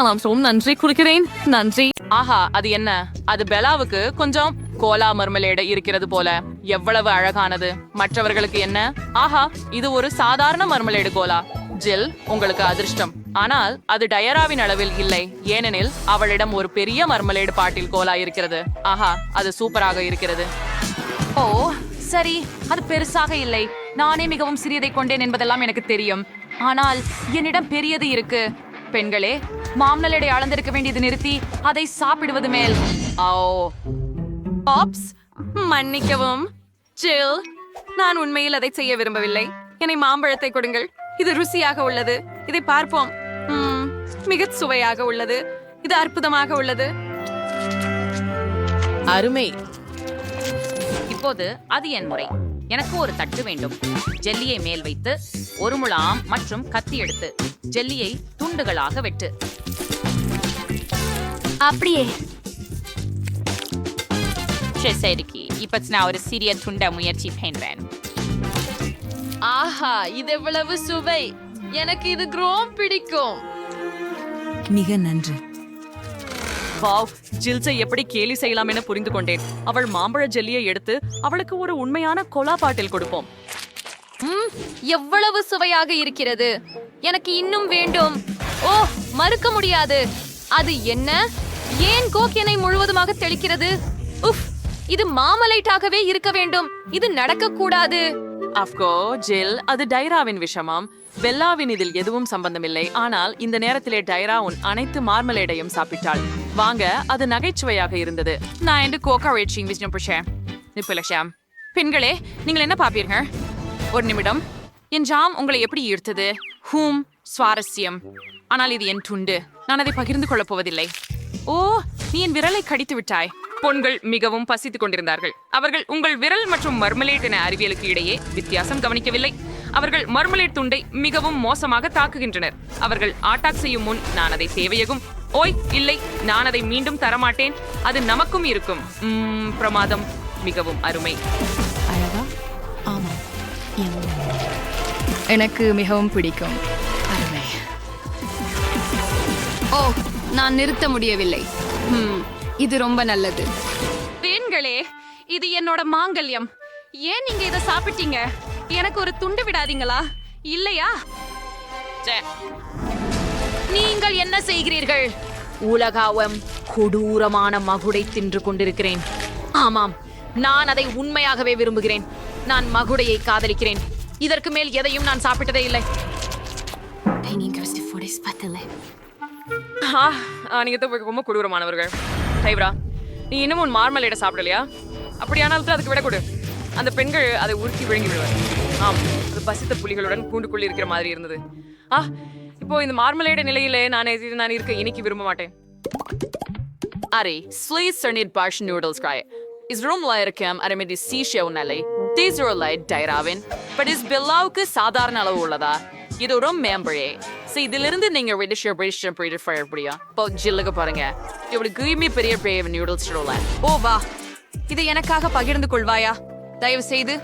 அவசரம் நன்றி கொடுக்கிறேன். நன்றி. ஆஹா, அது என்ன? அது பெலாவுக்கு கொஞ்சம் கோலா மர்மலேடு இருக்கிறது போல. எவ்வளவு அழகானது! மற்றவர்களுக்கு என்ன? ஆஹா, இது ஒரு சாதாரண மர்மலேடு கோலா. ஜில், உங்களுக்கு அதிர்ஷ்டம். ஆனால் அது டயராவின் அளவில் இல்லை, ஏனெனில் அவளிடம் ஒரு பெரிய மர்மலேடு பாட்டில் கோலா இருக்கிறது. ஆஹா, அது சூப்பராக இருக்கிறது. ஓ சரி, அது பெருசாக இல்லை. நானே மிகவும் சிறியதை கொண்டேன் என்பதெல்லாம் எனக்கு தெரியும். ஆனால் என்னிடம் பெரியது இருக்கு. பெண்களே, மாம்னலேடை அளந்திருக்க வேண்டியது நிறுத்தி அதை சாப்பிடுவது மேல். ஓ ஆப்ஸ், மன்னிக்கவும் ஜில், நான் உண்மையில் அதை செய்ய விரும்பவில்லை. என்னை மாம்பழத்தை கொடுங்கள். இது ருசியாக உள்ளது. இதை பார்ப்போம். மிக சுவையாக உள்ளது. இது அற்புதமாக உள்ளது. அருமை. இப்போது அது என் முறை. எனக்கு ஒரு தட்டு வேண்டும். ஜெல்லியை மேல் வைத்து ஒரு முழாம் மற்றும் கத்தி எடுத்து ஜெல்லியை துண்டுகளாக வெட்டு. அப்படியே சரிக்கு இப்ப நான் ஒரு சிறிய துண்ட முயற்சி பண்றேன். ஆஹா, இது எவ்வளவு சுவை! எனக்கு இது ரொம்ப பிடிக்கும். மிக நன்றி. வாவ், ஜில்ஸை எப்படி கேலி செய்யலாம் என புரிந்து கொண்டேன். அவள் மாம்பழ ஜெல்லியை எடுத்து அவளுக்கு ஒரு உண்மையான கொலா பாட்டில் கொடுப்போம். எவ்வளவு சுவையாக இருக்கிறது! எனக்கு இன்னும் வேண்டும். ஓ, மறுக்க முடியாது. அது என்ன? ஏன் கோக் என்னை முழுவதுமாக தெளிக்கிறது? உஃப், இது மாமலைட்டாகவே இருக்க வேண்டும். இது நடக்க கூடாது. அஃப்கோ ஜில், அது டைராவின் விஷமாம். பெல்லாவின் இதில் எதுவும் சம்பந்தமில்லை. ஆனால் இந்த நேரத்திலே டைரா உன் அனைத்து மார்மலேடையும் சாப்பிட்டாள். வாங்க, அது நகைச்சுவையாக இருந்தது. நான் என்று கோகா ரேச்சிங் விஜயம் பிடிச்சேன். நிப்பிலஷாம். பெண்களே, நீங்கள் என்ன பாப்பீர்கள்? ஒரு நிமிடம். என் ஜாம் உங்களை எப்படி ஈர்த்தது? சுவாரஸ்யம். ஆனால் இது என் துண்டு. நான் அதை பகிர்ந்து கொள்ளப் போவதில்லை. ஓ, நீ என் விரலை கடித்து விட்டாய். பொண்கள் மிகவும் பசித்துக் கொண்டிருந்தார்கள். அவர்கள் உங்கள் விரல் மற்றும் மர்மலேட் என அறிவியலுக்கு இடையே வித்தியாசம் கவனிக்கவில்லை. அவர்கள் மர்மலேட் துண்டை மிகவும் மோசமாக தாக்குகின்றனர். அவர்கள் ஆட்டாக் செய்யும் முன் நான் அதை தேவையகும். ஓய் இல்லை, நான் அதை மீண்டும் தரமாட்டேன். அது நமக்கும் இருக்கும். பிரமாதம். மிகவும் அருமை. அழகா? ஆமாம், எனக்கு மிகவும் பிடிக்கும். அருமை. ஓ, நான் நிறுத்த முடியவில்லை. இது ரொம்ப நல்லது. பெண்களே, இது என்னோட மாங்கல்யம். ஏன் நீங்க இதை சாப்பிட்டீங்க? எனக்கு ஒரு துண்டு விடாதீங்களா? இல்லையா? நீங்கள் என்ன செய்கிறீர்கள்? உலகாவம் கொடூரமான மகுடை தின்று கொண்டிருக்கிறேன். ஆமாம், நான் அதை உண்மையாகவே விரும்புகிறேன். நான் மகுடையை காதலிக்கிறேன். இதற்கு மேல் எதையும் நான் சாப்பிட்டதே இல்லை. நீங்க ரொம்ப கொடூரமானவர்கள். டைவரா, நீ இன்னும் உன் மார்மலேட சாப்பிடலையா? அப்படியானாலும் அதுக்கு விட கொடு. அந்த பெண்கள் அதை உருக்கி விழுங்கி விடுவார். ஆம், அது பசித்த புலிகளுடன் கூண்டுக்குள் இருக்கிற மாதிரி இருந்தது. இப்போ இந்த மார்மலேட நிலையிலே நான் இருக்க இன்னைக்கு விரும்ப மாட்டேன். அரே, ஸ்லீஸ் சர்னிட் பாஷ் நூடுல்ஸ் காய். Is room இருக்கும் அரமெடி சீஷேவ் நிலை. These are light டைராவின். But is பெல்லாவுக்கு சாதாரண அளவு உள்ளதா? இது ஒரு மேம்பழே. இதிலிருந்து நீங்க இப்போ ஜில்லுக்கு பாருங்க. இவ்வளவு கிரீமி பெரிய பிரேவ் நூடுல்ஸ் ரோல. ஓ வா, இதை எனக்காக பகிர்ந்து கொள்வாயா? தயவு செய்து.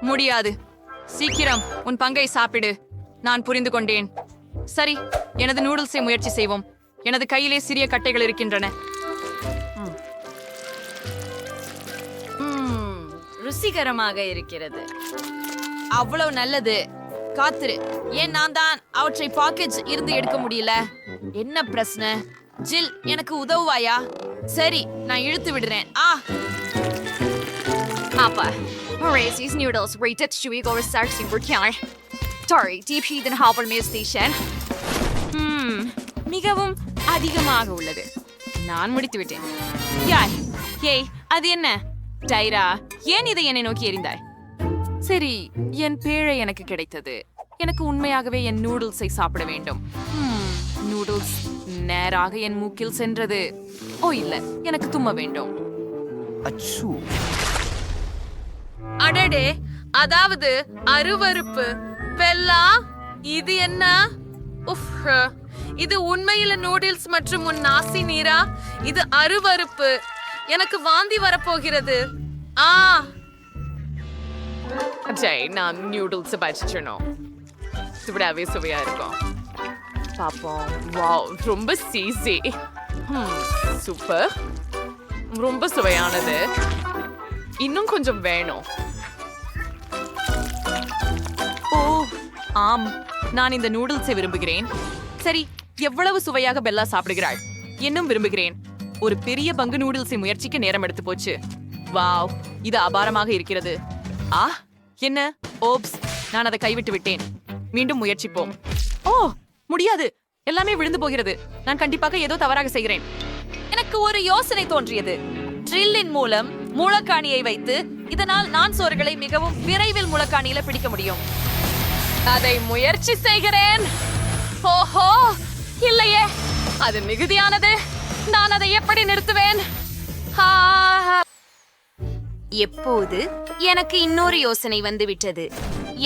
முடியாது. சீக்கிரம் உன் பங்கை சாப்பிடு. நான் புரிந்து கொண்டேன். சரி, எனது நூடுல்ஸை முயற்சி செய்வோம். எனது கையிலே சிறிய கட்டைகள் இருக்கின்றன. ருசிகரமாக இருக்கிறது. அவ்வளவு நல்லது. காத்துரு. ஏன் நான் தான் அவற்றை பாக்கெட் இருந்து எடுக்க முடியல? என்ன பிரச்சனை? ஜில், எனக்கு உதவுவாயா? சரி, நான் இழுத்து விடுறேன். Papa, Mauritius noodles rated chewy go researching for killer. Sorry, deep heat and half meal station. மிகவும் அதிகமாக உள்ளது. நான் முடித்து விட்டேன். யாய், ஏய், அது என்ன? டைரா, ஏன் இதை என்னை நோக்கி எறிந்தாய்? சரி, என் பேழை எனக்கு கிடைத்தது. எனக்கு உண்மையாகவே என் நூடுல்ஸை சாப்பிட வேண்டும். நூடுல்ஸ் நேராக என் மூக்கில் சென்றது. ஓ இல்ல, எனக்கு தும்ம வேண்டும். அடடே, அதாவது அருவருப்பு. பெல்லா, இது என்ன? உஃப், இது உண்மையில நூடுல்ஸ் மற்றும் உன் நாசி நீரா? இது அருவருப்பு. எனக்கு வாந்தி வரப்போகிறது. ஜெய், நான் நூடுல்ஸ் பச்சிடணும். விடாவே சுவையா இருக்கும். பாப்போம். வாவ், ரொம்ப சீசி. சூப்பர், ரொம்ப சுவையானது. இன்னும் கொஞ்சம் வேணும். ஓ ஆம், நான் இந்த நூடுல்ஸை விரும்புகிறேன். சரி, எவ்வளவு சுவையாக பெல்லா சாப்பிடுகிறாள். இன்னும் விரும்புகிறேன். ஒரு பெரிய பங்கு நூடுல்ஸை முயற்சிக்க நேரம் எடுத்து போச்சு. வாவ், இது அபாரமாக இருக்கிறது. என்ன? ஓப்ஸ், நான் அதை கைவிட்டு விட்டேன். மீண்டும் முயற்சிப்போம். ஓ, முடியாது, எல்லாமே விழுந்து போகிறது. நான் கண்டிப்பாக ஏதோ தவறாக செய்கிறேன். எனக்கு ஒரு யோசனை தோன்றியது. ட்ரில்லின் மூலம் முளக்காணியை வைத்து இதனால் நான் சோறுகளை மிகவும் விரைவில் முளக்காணியில பிடிக்க முடியும். அதை முயற்சி செய்கிறேன். ஓஹோ, இல்லையே, அது மிகுதியானது. நான் அதை எப்படி நிறுத்துவேன்? எப்போது எனக்கு இன்னொரு யோசனை வந்து விட்டது.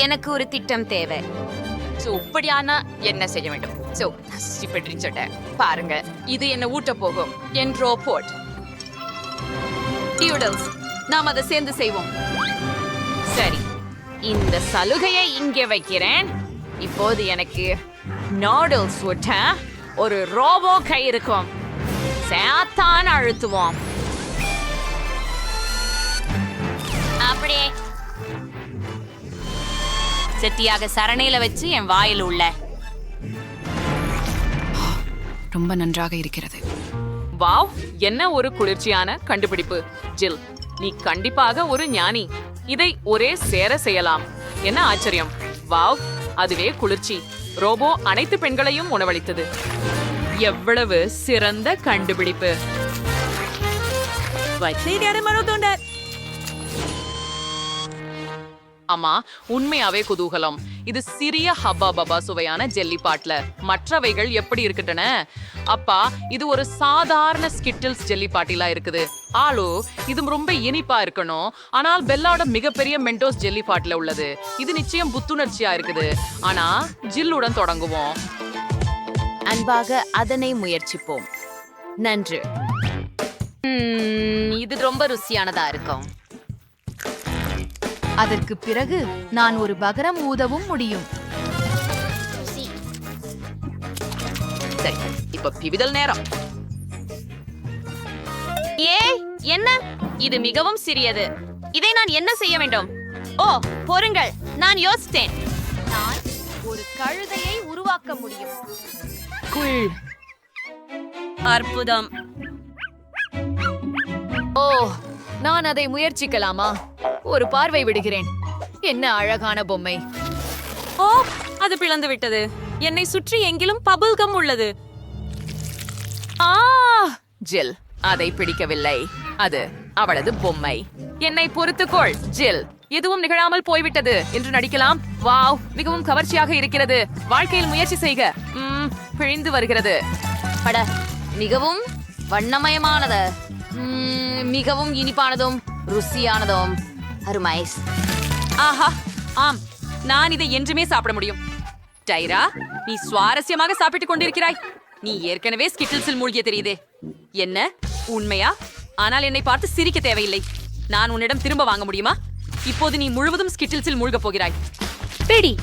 எனக்கு ஒரு திட்டம் தேவை. இப்படியானா என்ன செய்ய வேண்டும்? சொல்லிட்டேன் பாருங்க, இது என்ன ஊட்ட போகும் என் ரோபோட். டியூடல்ஸ், நாம் அதை சேர்ந்து செய்வோம். சரி, இந்த சலுகையை இங்கே வைக்கிறேன். இப்போது எனக்கு நூடுல்ஸ் ஊட்ட ஒரு ரோபோ கை இருக்கும். சேத்தான் அழுத்துவோம். அப்படியே செட்டியாக சரணையில வச்சு என் வாயில் உள்ள. ரொம்ப நன்றாக இருக்கிறது. வாவ், என்ன ஒரு குளிர்ச்சியான கண்டுபிடிப்பு. ஜில், நீ கண்டிப்பாக ஒரு ஞானி. இதை ஒரே சேர செய்யலாம். என்ன ஆச்சரியம். வாவ், அதுவே குளிர்ச்சி. ரோபோ அனைத்து பெண்களையும் உணவளித்தது. எவ்வளவு சிறந்த கண்டுபிடிப்பு. ஆமா, உண்மையாவே குதூகலம். இது சிறிய ஹப்பா பபா சுவையான ஜெல்லி பாட்ல. மற்றவைகள் எப்படி இருக்கின்றன? அப்பா, இது ஒரு சாதாரண ஸ்கிட்டில்ஸ் ஜெல்லி பாட்டிலா இருக்குது. ஆளு, இது ரொம்ப இனிப்பா இருக்கணும். ஆனால் பெல்லாவோட மிகப்பெரிய மென்டோஸ் ஜெல்லி பாட்டில உள்ளது. இது நிச்சயம் புத்துணர்ச்சியா இருக்குது. ஆனா ஜில்லுடன் தொடங்குவோம். அன்பாக அதனை முயற்சிப்போம். நன்று. இது ரொம்ப ருசியானதா இருக்கும். அதற்கு பிறகு நான் ஒரு பகரம் ஊதவும் முடியும். சரி, இப்ப பிவிதல் நேரம். என்ன? இது மிகவும் சிறியது. இதை நான் என்ன செய்ய வேண்டும்? ஓ, பொறுங்கள், நான் யோசித்தேன். நான் ஒரு கழுதையை உருவாக்க முடியும். அற்புதம். ஓ, நான் அதை முயற்சிக்கலாமா? ஒரு பார்வை விடுகிறேன். என்ன அழகான பொம்மை. ஓ, அது பிளந்து விட்டது. என்னை சுற்றி எங்கிலும் பபிள் கம் உள்ளது. ஜில், அதை பிடிக்கவில்லை. அது அவளது பொம்மை. என்னை பொறுத்துக்கொள் ஜில். எதுவும் நிகழாமல் போய்விட்டது என்று நடிக்கலாம். வாவ், மிகவும் கவர்ச்சியாக இருக்கிறது. வாழ்க்கையில் முயற்சி செய்க. பிழிந்து வருகிறது. அட, மிகவும் வண்ணமயமானது. மிகவும் இனிப்பானதும் ருசியானதும். அருமை. ஆஹா, ஆம், நான் இதை என்றுமே சாப்பிட முடியும். டைரா, நீ சுவாரஸ்யமாக சாப்பிட்டுக் கொண்டிருக்கிறாய். நீ ஏற்கனவே ஸ்கிட்டில்ஸில் மூழ்கிய தெரியுதே. என்ன, உண்மையா? ஆனால் என்னை பார்த்து சிரிக்க தேவையில்லை. நான் உன்னிடம் திரும்ப வாங்க முடியுமா? இப்போது நீ முழுவதும் ஸ்கிட்டில்ஸில் மூழ்கப் போகிறாய். பிடி.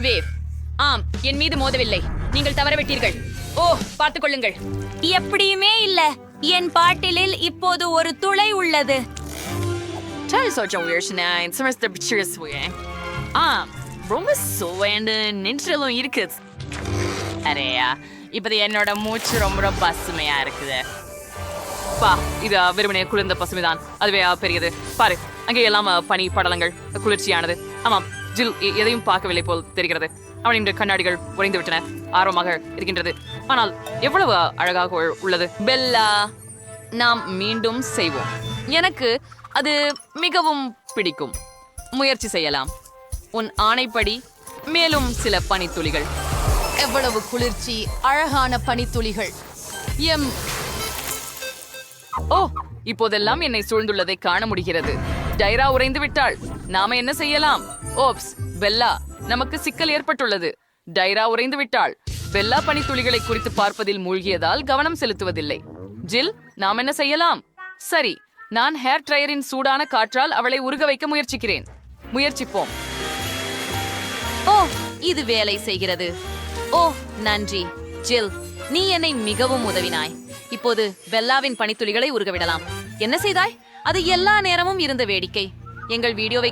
வேவ். ஆம், என் மீது மோதவில்லை. நீங்கள் தவறவிட்டீர்கள். ஓ, பார்த்துக் கொள்ளுங்கள். எப்படியுமே இல்ல. என் பாட்டிலில் இப்போது ஒரு துளை உள்ளது. ரொம்ப சுவைண்டு நெஞ்சிலும் இருக்கு. அரேயா, இப்ப என்னோட மூச்சு ரொம்ப பசுமையா இருக்குது. பா, இது வெறுமனே குளிர்ந்த பசுமைதான். அதுவே பெரியது. பாரு, அங்கே எல்லாம் பனி படலங்கள். குளிர்ச்சியானது. ஆமாம், ஜில் எதையும் பார்க்கவில்லை போல் தெரிகிறது. அவனின் கண்ணாடிகள் உறைந்து விட்டன. ஆர்வமாக இருக்கின்றது. ஆனால் எவ்வளவு அழகாக உள்ளது. பெல்லா, நாம் மீண்டும் செய்வோம். எனக்கு அது மிகவும் பிடிக்கும். முயற்சி செய்யலாம். உன் ஆணைப்படி மேலும் சில பனித்துளிகள். எவ்வளவு குளிர்ச்சி, அழகான பனித்துளிகள். ஓ, இப்போதெல்லாம் என்னை சூழ்ந்துள்ளதை காண முடிகிறது. டைரா உறைந்து விட்டாள். நாம என்ன செய்யலாம்? ஓப்ஸ், பெல்லா, நமக்கு சிக்கல் ஏற்பட்டுள்ளது. டைரா உறைந்து விட்டாள். பெல்லா பனித்துளிகளை குறித்து பார்ப்பதில் மூழ்கியதால் கவனம் செலுத்துவதில்லை. ஜில், நாம் என்ன செய்யலாம்? சரி, நான் ஹேர் ட்ரையரின் சூடான காற்றால் அவளை உருக வைக்க முயற்சிப்போம். ஓ, இது வேலை செய்கிறது. ஓ, நன்றி ஜில், நீ என்னை மிகவும் உதவினாய். இப்போது பெல்லாவின் பனித்துளிகளை உருகவிடலாம். என்ன செய்தாய்? அது எல்லா நேரமும் இருந்த வேடிக்கை. எங்கள் வீடியோவை